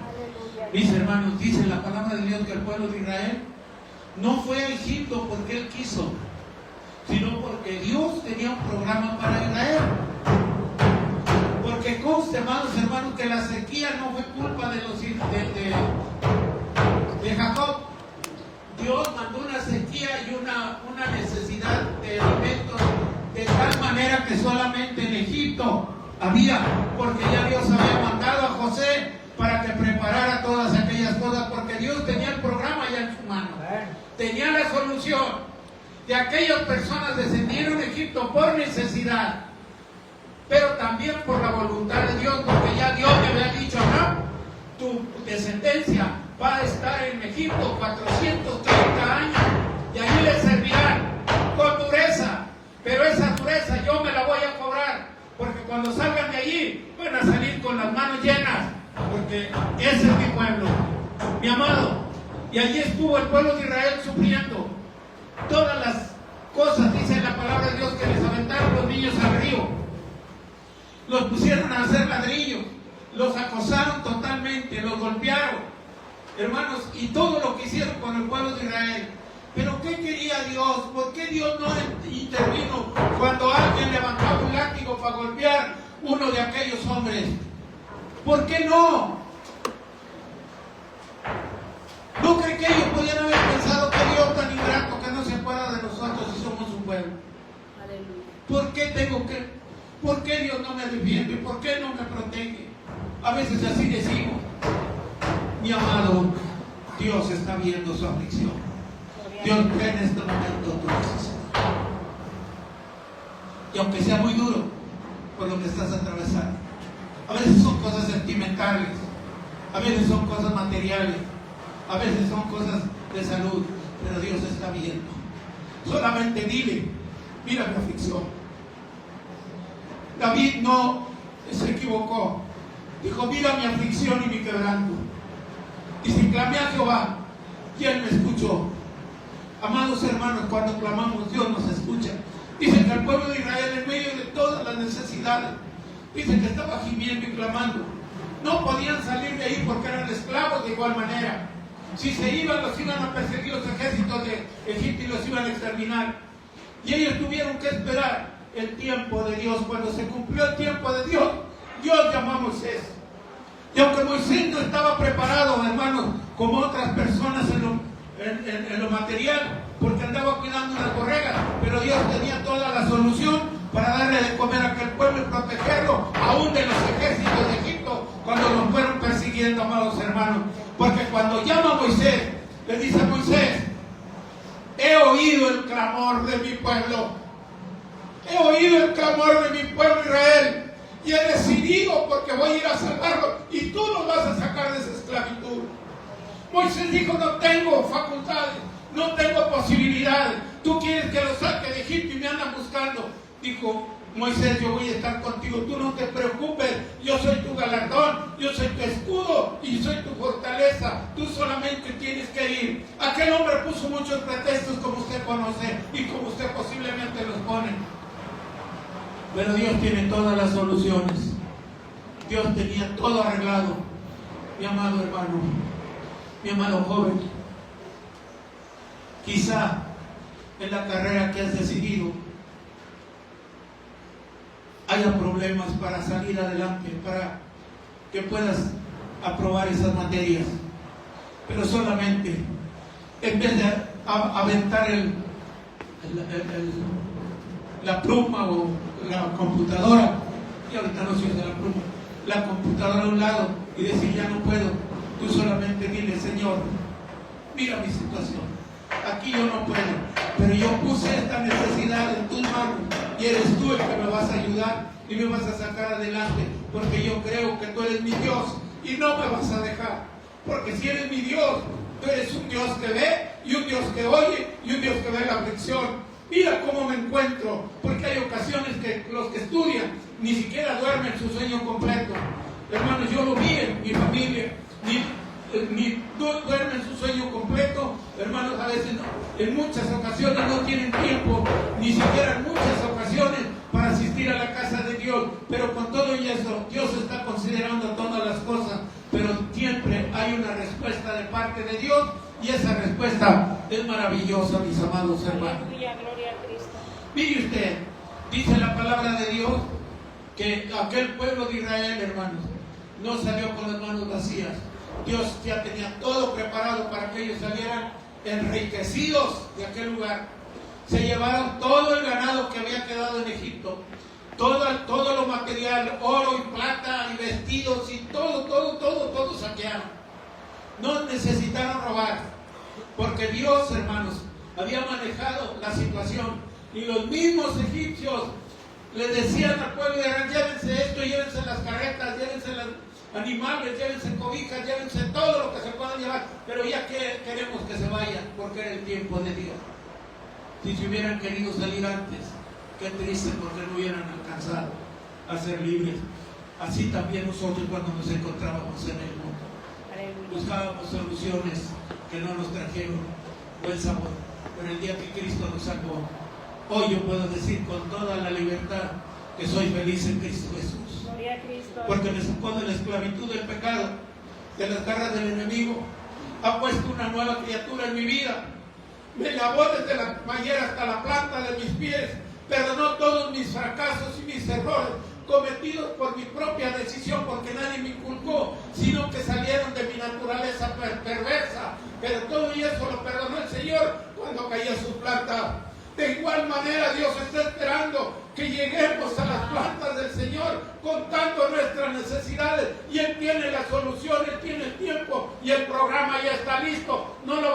Mis hermanos, dice la palabra de Dios que el pueblo de Israel no fue a Egipto porque Él quiso, sino porque Dios tenía un programa para Israel. Porque conste, amados hermanos, que la sequía no fue culpa de los hijos de Jacob. Dios mandó una sequía y una necesidad de alimentos de tal manera que solamente en Egipto había, porque ya Dios había mandado a José para que preparara todas aquellas cosas, porque Dios tenía el programa ya en su mano, tenía la solución. De aquellas personas descendieron a Egipto por necesidad, pero también por la voluntad de Dios, porque ya Dios le había dicho a Abraham, tu descendencia va a estar en Egipto 430 años, y allí le servirán con dureza, pero esa dureza yo me la voy a cobrar, porque cuando salgan de allí van a salir con las manos llenas, porque ese es mi pueblo, mi amado. Y allí estuvo el pueblo de Israel sufriendo todas las cosas, dice la palabra de Dios, que les aventaron los niños al río, los pusieron a hacer ladrillos, los acosaron totalmente, los golpearon, hermanos, y todo lo que hicieron con el pueblo de Israel. Pero ¿qué quería Dios? ¿Por qué Dios no intervino cuando alguien levantaba un látigo para golpear uno de aquellos hombres? ¿Por qué no? ¿No cree que ellos podían haber pensado que Dios tan ingrato que no se acuerda de nosotros si somos un pueblo? ¿Por qué Dios no me defiende? ¿Por qué no me protege? A veces así decimos. Mi amado, Dios está viendo su aflicción. Dios ve en este momento tu necesidad. Y aunque sea muy duro por lo que estás atravesando, a veces son cosas sentimentales, a veces son cosas materiales, a veces son cosas de salud, pero Dios está viendo. Solamente dile, mira mi aflicción. David no se equivocó. Dijo, mira mi aflicción y mi quebranto. Y si clamé a Jehová, y Él me escuchó. Amados hermanos, cuando clamamos, Dios nos escucha. Dice que el pueblo de Israel, en medio de todas las necesidades, dice que estaba gimiendo y clamando. No podían salir de ahí porque eran esclavos de igual manera. Si se iban, los iban a perseguir los ejércitos de Egipto y los iban a exterminar. Y ellos tuvieron que esperar el tiempo de Dios. Cuando se cumplió el tiempo de Dios, Dios llamó a Moisés. Y aunque Moisés no estaba preparado, hermanos, como otras personas en lo material, porque andaba cuidando una correga, pero Dios tenía toda la solución para darle de comer a aquel pueblo y protegerlo, aún de los ejércitos de Egipto, cuando los fueron persiguiendo, amados hermanos. Porque cuando llama a Moisés, le dice a Moisés, he oído el clamor de mi pueblo, he oído el clamor de mi pueblo Israel, y he decidido porque voy a ir a salvarlo, y tú nos vas a sacar de esa esclavitud. Moisés dijo, no tengo facultades, no tengo posibilidades. Tú quieres que lo saque de Egipto y me andan buscando. Dijo Moisés, yo voy a estar contigo, tú no te preocupes, yo soy tu galardón, yo soy tu escudo y soy tu fortaleza. Tú solamente tienes que ir. Aquel hombre puso muchos pretextos, como usted conoce y como usted posiblemente los pone. Pero Dios tiene todas las soluciones. Dios tenía todo arreglado. Mi amado hermano, mi amado joven, quizá en la carrera que has decidido haya problemas para salir adelante, para que puedas aprobar esas materias, pero solamente en vez de aventar la pluma o la computadora, y ahorita no se usa la pluma, la computadora a un lado y decir ya no puedo, tú solamente dile, Señor, mira mi situación, aquí yo no puedo, pero yo puse esta necesidad en tus manos y eres tú el que me vas a ayudar y me vas a sacar adelante, porque yo creo que tú eres mi Dios y no me vas a dejar, porque si eres mi Dios, tú eres un Dios que ve y un Dios que oye y un Dios que ve la aflicción. Mira cómo me encuentro, porque hay ocasiones que los que estudian ni siquiera duermen su sueño completo. Hermanos, yo lo vi en mi familia, ni duermen su sueño completo. Hermanos, a veces en muchas ocasiones no tienen tiempo, ni siquiera en muchas ocasiones, para asistir a la casa de Dios. Pero con todo eso, Dios está considerando todas las cosas, pero siempre hay una respuesta de parte de Dios. Y esa respuesta es maravillosa, mis amados hermanos. Aleluya, gloria a Cristo. Mire usted, dice la palabra de Dios que aquel pueblo de Israel, hermanos, no salió con las manos vacías. Dios ya tenía todo preparado para que ellos salieran enriquecidos de aquel lugar. Se llevaron todo el ganado que había quedado en Egipto, todo lo material, oro y plata y vestidos y todo saquearon. No necesitaron robar, porque Dios, hermanos, había manejado la situación. Y los mismos egipcios le decían al pueblo de Israel, llévense esto, llévense las carretas, llévense los animales, llévense cobijas, llévense todo lo que se pueda llevar, pero ya que queremos que se vayan, porque era el tiempo de Dios. Si se hubieran querido salir antes, Qué triste, porque no hubieran alcanzado a ser libres. Así también nosotros, cuando nos encontrábamos en el mundo, buscábamos soluciones que no nos trajeron buen sabor. Pero el día que Cristo nos salvó, hoy yo puedo decir con toda la libertad que soy feliz en Cristo Jesús. Gloria a Cristo. Porque me sacó de la esclavitud del pecado, de las garras del enemigo. Ha puesto una nueva criatura en mi vida. Me lavó desde la bañera hasta la planta de mis pies. Perdonó todos mis fracasos y mis errores cometidos por mi propia decisión, porque nadie me inculcó, sino que salieron de mi naturaleza perversa. Pero todo y eso lo perdonó el Señor cuando caí a su planta. De igual manera, Dios está esperando que lleguemos a las plantas del Señor contando nuestras necesidades, y Él tiene la solución, Él tiene el tiempo y el programa ya está listo. No lo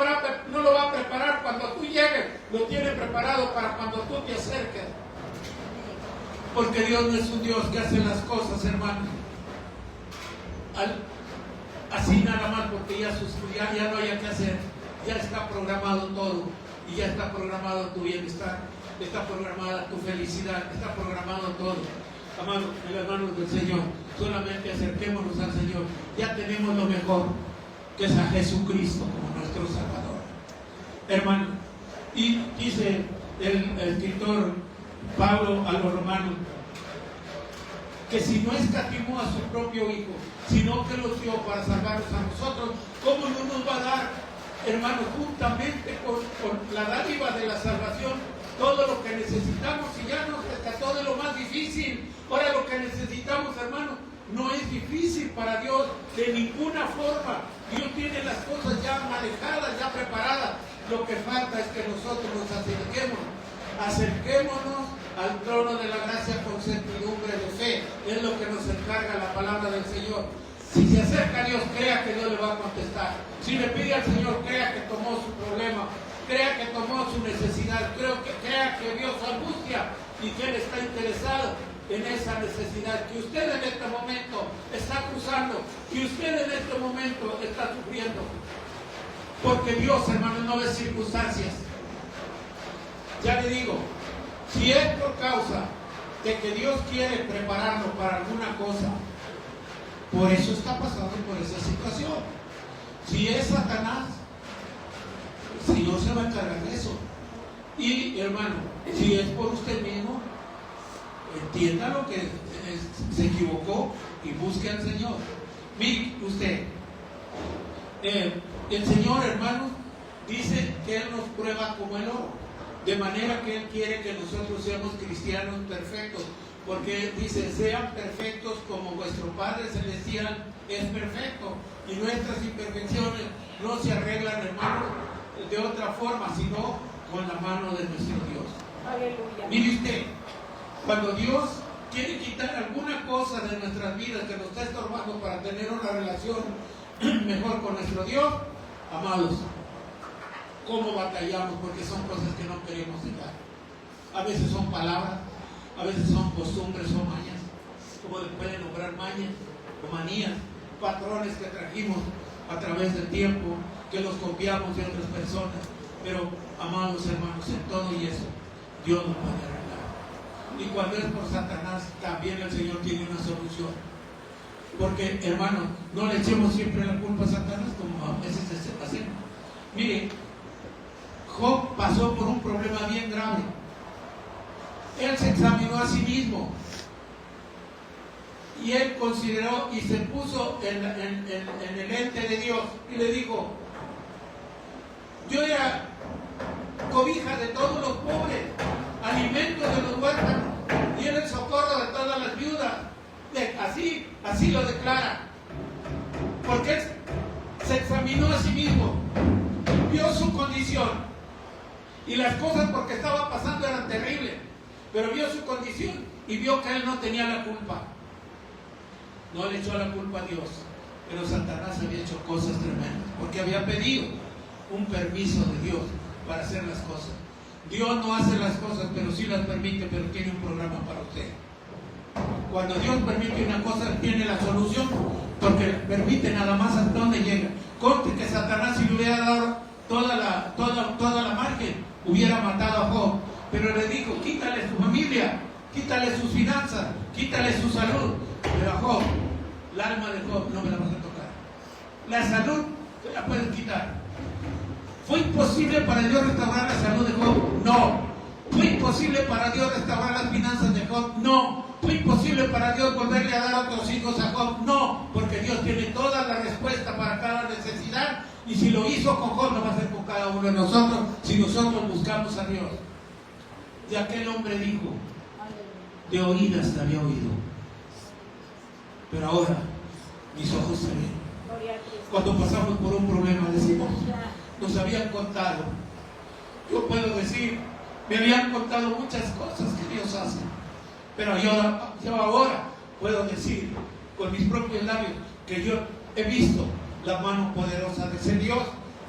va a preparar cuando tú llegues, lo tiene preparado para cuando tú te acerques. Porque Dios no es un Dios que hace las cosas, hermano, así nada más porque ya no haya que hacer. Ya está programado todo, y ya está programado tu bienestar, está programada tu felicidad, está programado todo. Amado, en las manos del Señor, solamente acerquémonos al Señor. Ya tenemos lo mejor, que es a Jesucristo como nuestro Salvador, hermano. Y dice el escritor Pablo a los romanos, que si no escatimó a su propio Hijo, sino que lo dio para salvarnos a nosotros, ¿cómo no nos va a dar, hermanos, juntamente con la dádiva de la salvación, todo lo que necesitamos? Y ya nos rescató de lo más difícil. Ahora lo que necesitamos, hermanos, no es difícil para Dios de ninguna forma. Dios tiene las cosas ya manejadas, ya preparadas. Lo que falta es que nosotros nos acerquémonos al trono de la gracia con certidumbre de fe. Es lo que nos encarga la palabra del Señor. Si se acerca a Dios, crea que Dios le va a contestar. Si le pide al Señor, crea que tomó su problema, crea que tomó su necesidad, crea que vio su angustia y que Él está interesado en esa necesidad que usted en este momento está cruzando, que usted en este momento está sufriendo. Porque Dios, hermano, no ve circunstancias. Ya le digo, si es por causa de que Dios quiere prepararlo para alguna cosa, por eso está pasando por esa situación. Si es Satanás, el Señor se va a encargar de eso. Y hermano, si es por usted mismo, entienda lo que se equivocó y busque al Señor. Mire usted, el Señor, hermano, dice que Él nos prueba como el oro, de manera que Él quiere que nosotros seamos cristianos perfectos, porque dice: sean perfectos como vuestro Padre Celestial es perfecto. Y nuestras imperfecciones no se arreglan, hermano, de otra forma, sino con la mano de nuestro Dios. Aleluya. Mire usted, cuando Dios quiere quitar alguna cosa de nuestras vidas que nos está estorbando para tener una relación mejor con nuestro Dios, amados, ¿cómo batallamos? Porque son cosas que no queremos dejar. A veces son palabras, a veces son costumbres o mañas, como le pueden nombrar mañas o manías, patrones que trajimos a través del tiempo, que los copiamos de otras personas. Pero, amados hermanos, en todo y eso, Dios nos puede arreglar. Y cuando es por Satanás, también el Señor tiene una solución. Porque, hermanos, no le echemos siempre la culpa a Satanás, como a veces hacemos. Mire, Job pasó por un problema bien grave. Él se examinó a sí mismo y él consideró y se puso en el ente de Dios y le dijo: yo era cobija de todos los pobres, alimento de los huérfanos y era el socorro de todas las viudas. Así lo declara, porque él se examinó a sí mismo, vio su condición y las cosas porque estaba pasando eran terribles, pero vio su condición y vio que él no tenía la culpa. No le echó la culpa a Dios, pero Satanás había hecho cosas tremendas, porque había pedido un permiso de Dios para hacer las cosas. Dios no hace las cosas, pero sí las permite, pero tiene un programa para usted. Cuando Dios permite una cosa, tiene la solución, porque permite nada más hasta dónde llega. Conte que Satanás, si le hubiera dado toda la margen, hubiera matado a Job. pero le dijo, quítale su familia, quítale sus finanzas, quítale su salud. Pero a Job, el alma de Job no me la vas a tocar. La salud te la puedes quitar. ¿Fue imposible para Dios restaurar la salud de Job? No. ¿Fue imposible para Dios restaurar las finanzas de Job? No. ¿Fue imposible para Dios volverle a dar otros hijos a Job? No, porque Dios tiene toda la respuesta para cada necesidad, y si lo hizo con Job, lo va a hacer con cada uno de nosotros, si nosotros buscamos a Dios. Y aquel hombre dijo, de oídas te había oído, pero ahora mis ojos se ven. Cuando pasamos por un problema decimos, nos habían contado. Yo puedo decir, me habían contado muchas cosas que Dios hace, pero yo ahora puedo decir con mis propios labios que yo he visto la mano poderosa de ese Dios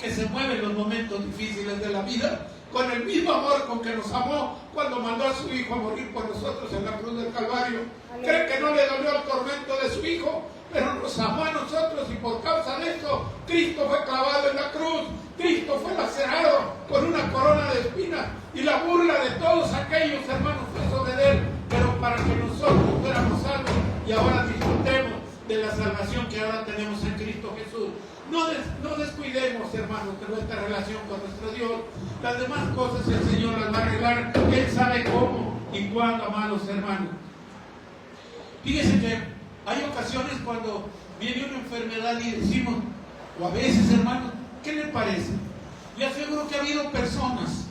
que se mueve en los momentos difíciles de la vida, con el mismo amor con que nos amó cuando mandó a su Hijo a morir por nosotros en la cruz del Calvario. Cree que no le dolió el tormento de su Hijo, pero nos amó a nosotros, y por causa de eso Cristo fue clavado en la cruz, Cristo fue lacerado con una corona de espinas, y la burla de todos aquellos hermanos fue sobre él, pero para que nosotros fuéramos salvos y ahora disfrutemos de la salvación que ahora tenemos en Cristo Jesús. No descuidemos, hermanos, de nuestra relación con nuestro Dios. Las demás cosas el Señor las va a arreglar. Él sabe cómo y cuándo, amados hermanos. Fíjense que hay ocasiones cuando viene una enfermedad y decimos, o a veces, hermanos, ¿qué le parece? Yo aseguro que ha habido personas,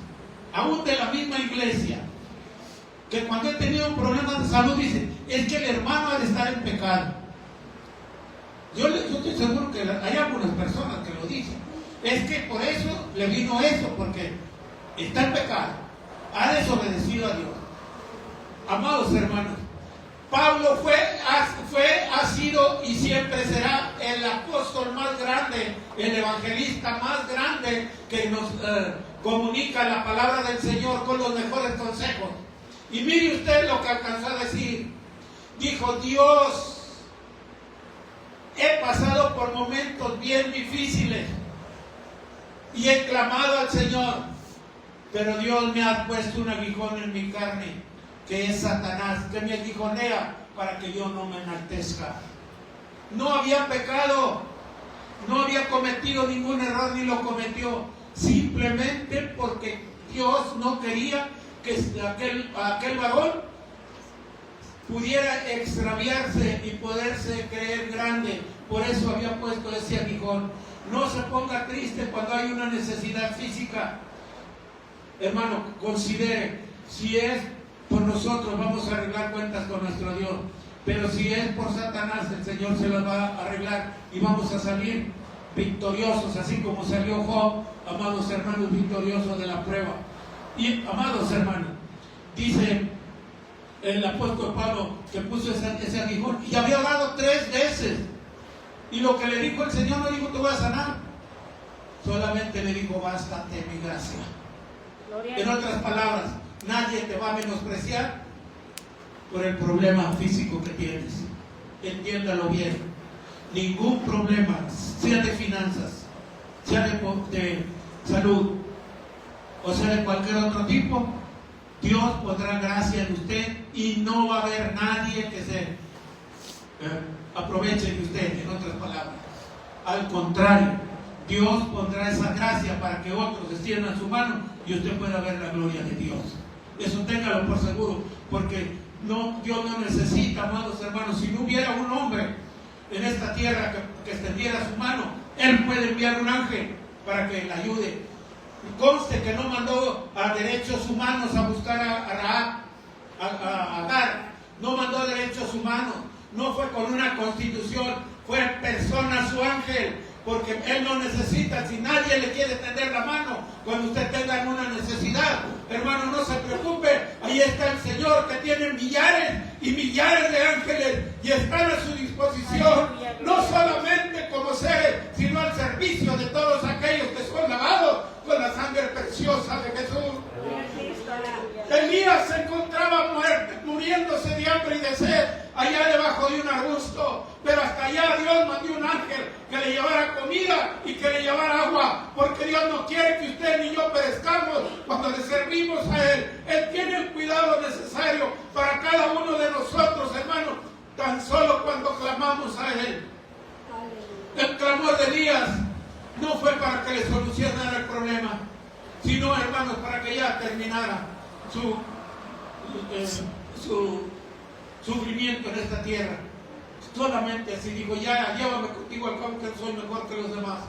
aún de la misma iglesia, que cuando he tenido problemas de salud dicen, es que el hermano ha de estar en pecado. Yo estoy seguro que hay algunas personas que lo dicen. Es que por eso le vino eso, porque está en pecado, ha desobedecido a Dios. Amados hermanos, Pablo ha sido y siempre será el apóstol más grande, el evangelista más grande que nos comunica la palabra del Señor con los mejores consejos. Y mire usted lo que alcanzó a decir. Dijo, Dios, he pasado por momentos bien difíciles y he clamado al Señor, pero Dios me ha puesto un aguijón en mi carne, que es Satanás, que me aguijonea para que yo no me enaltezca. No había pecado, no había cometido ningún error, ni lo cometió, simplemente porque Dios no quería que aquel varón pudiera extraviarse y poderse creer grande. Por eso había puesto ese aguijón. No se ponga triste cuando hay una necesidad física. Hermano, considere, si es por nosotros, vamos a arreglar cuentas con nuestro Dios, pero si es por Satanás, el Señor se las va a arreglar y vamos a salir victoriosos, así como salió Job, amados hermanos, victoriosos de la prueba. Y amados hermanos, dice el apóstol Pablo que puso ese aguijón y había orado 3 veces, y lo que le dijo el Señor, no dijo te voy a sanar, solamente le dijo bástate mi gracia. En otras palabras, nadie te va a menospreciar por el problema físico que tienes. Entiéndalo bien. Ningún problema, sea de finanzas, sea de salud, o sea de cualquier otro tipo, Dios pondrá gracia en usted y no va a haber nadie que se aproveche de usted, en otras palabras. Al contrario, Dios pondrá esa gracia para que otros extiendan su mano y usted pueda ver la gloria de Dios. Eso téngalo por seguro, porque Dios no necesita, amados hermanos, si no hubiera un hombre en esta tierra que extendiera su mano, Él puede enviar un ángel para que le ayude. Conste que no mandó a derechos humanos a buscar a Agar, no mandó a derechos humanos, no fue con una constitución, fue en persona su ángel, porque Él no necesita, si nadie le quiere tender la mano cuando usted tenga una necesidad, hermano, no se preocupe, ahí está el Señor que tiene millares y millares de ángeles y están a su disposición, no solamente como seres, sino al servicio de todos aquellos que son lavados con la sangre preciosa de Jesús. Elías se encontraba muriéndose de hambre y de sed allá debajo de un arbusto, pero hasta allá Dios mandó un ángel que le llevara comida y que le llevara agua, porque Dios no quiere que usted ni yo perezcamos cuando le servimos a Él. Él tiene el cuidado necesario para cada uno de nosotros, hermanos, tan solo cuando clamamos a Él. El clamor de Elías no fue para que le solucionara el problema, sino, hermanos, para que ya terminara su sufrimiento en esta tierra. Solamente así dijo: ya, llévame contigo al campo, que soy mejor que los demás.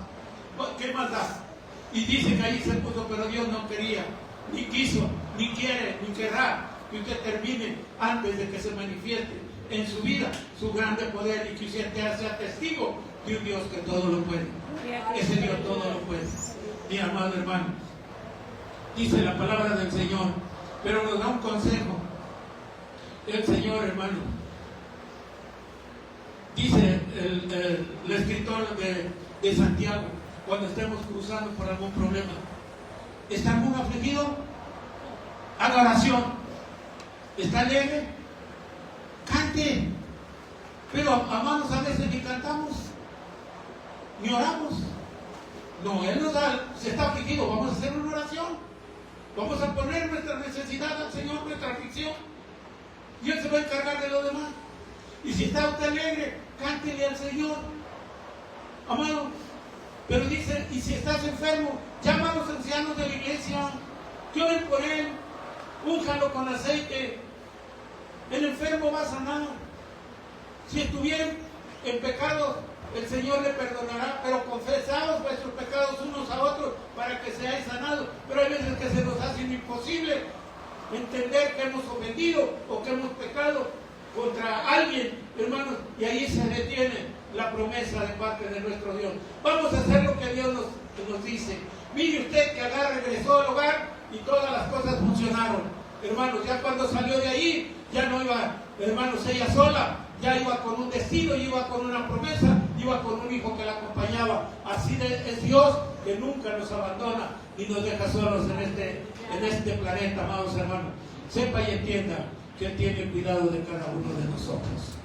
¿Qué más da? Y dice que ahí se puso, pero Dios no quería, ni quiso, ni quiere, ni querrá que usted termine antes de que se manifieste en su vida su grande poder, y que usted sea testigo de un Dios que todo lo puede. Ese Dios todo lo puede. Mi amado hermano, dice la palabra del Señor, pero nos da un consejo. El Señor, hermano, dice el escritor de Santiago, cuando estemos cruzando por algún problema: ¿está algún afligido? Haga oración. ¿Está alegre? Cante. Pero, amados, a veces ni cantamos, ni oramos. No, Él nos da, si está afligido, vamos a hacer una oración. Vamos a poner nuestra necesidad al Señor, nuestra aflicción, y Él se va a encargar de lo demás. Y si está usted alegre, cántele al Señor, amado. Pero dice: y si estás enfermo, llama a los ancianos de la iglesia, que oren por él, únjalo con aceite. El enfermo va a sanar. Si estuvieran en pecado, el Señor le perdonará, pero confesaos vuestros pecados unos a otros para que seáis sanados. Pero hay veces que se nos hace imposible entender que hemos ofendido o que hemos pecado contra alguien, hermanos, y ahí se detiene la promesa de parte de nuestro Dios. Vamos a hacer lo que Dios nos dice. Mire usted que Agar regresó al hogar y todas las cosas funcionaron. Hermanos, ya cuando salió de ahí, ya no iba, hermanos, ella sola, ya iba con un destino, iba con una promesa, iba con un hijo que la acompañaba. Así es Dios, que nunca nos abandona ni nos deja solos en este planeta, amados hermanos. Sepa y entienda que Él tiene cuidado de cada uno de nosotros.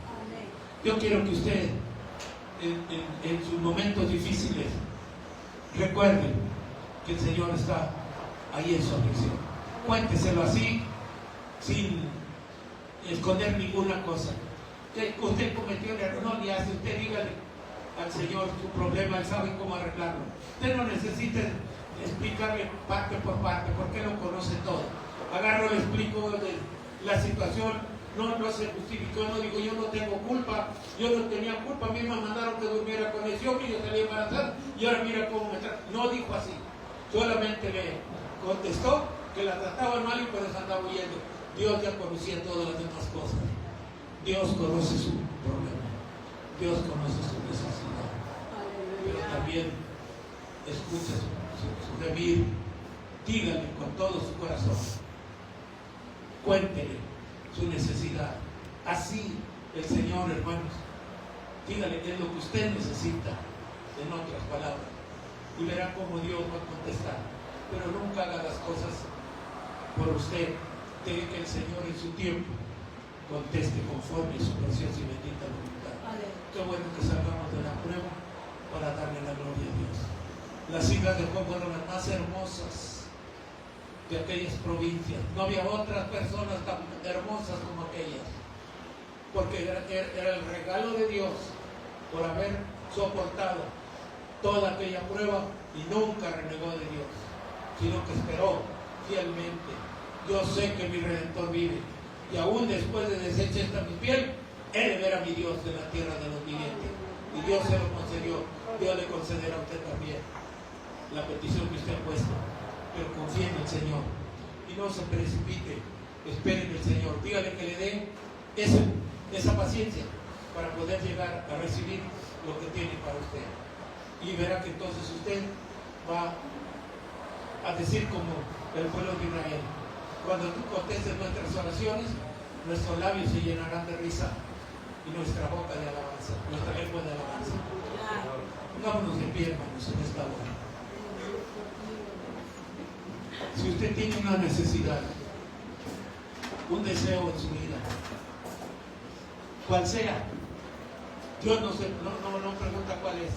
Yo quiero que usted, en sus momentos difíciles, recuerde que el Señor está ahí en su aflicción. Cuénteselo así, sin esconder ninguna cosa. Usted cometió el error, no le hace, usted dígale al Señor su problema, Él sabe cómo arreglarlo. Usted no necesita explicarle parte por parte, porque Él lo conoce todo. Agarro, le explico de la situación, no se justificó, no digo: yo no tengo culpa, yo no tenía culpa, a mí me mandaron que durmiera con ese hombre y yo salí embarazada, y ahora mira cómo me trata. No dijo así, solamente le contestó que la trataban mal y por eso andaba huyendo. Dios ya conocía todas las demás cosas. Dios conoce su problema, Dios conoce su necesidad, pero también escucha su gemir. Dígale con todo su corazón, cuéntele su necesidad. Así el Señor, hermanos, dígale qué es lo que usted necesita, en otras palabras, y verá cómo Dios va a contestar. Pero nunca haga las cosas por usted. Deje que el Señor en su tiempo conteste conforme a su preciosa y bendita voluntad. Qué bueno que salgamos de la prueba para darle la gloria a Dios. Las hijas de Job fueron las más hermosas de aquellas provincias. No había otras personas tan hermosas como aquellas, porque era el regalo de Dios por haber soportado toda aquella prueba y nunca renegó de Dios, sino que esperó fielmente. Yo sé que mi Redentor vive, y aún después de deshecha esta mi piel, he de ver a mi Dios en la tierra de los vivientes. Y Dios se lo concedió. Dios le concederá a usted también la petición que usted ha puesto. Pero confíe en el Señor y no se precipite. Espere en el Señor. Dígale que le dé esa paciencia para poder llegar a recibir lo que tiene para usted. Y verá que entonces usted va a decir como el pueblo de Israel: cuando tú contestes nuestras oraciones, nuestros labios se llenarán de risa y nuestra boca de alabanza, nuestra lengua de alabanza. Pongámonos de pie, hermanos, en esta hora. Si usted tiene una necesidad, un deseo en su vida, cual sea. Dios no pregunta cuál es.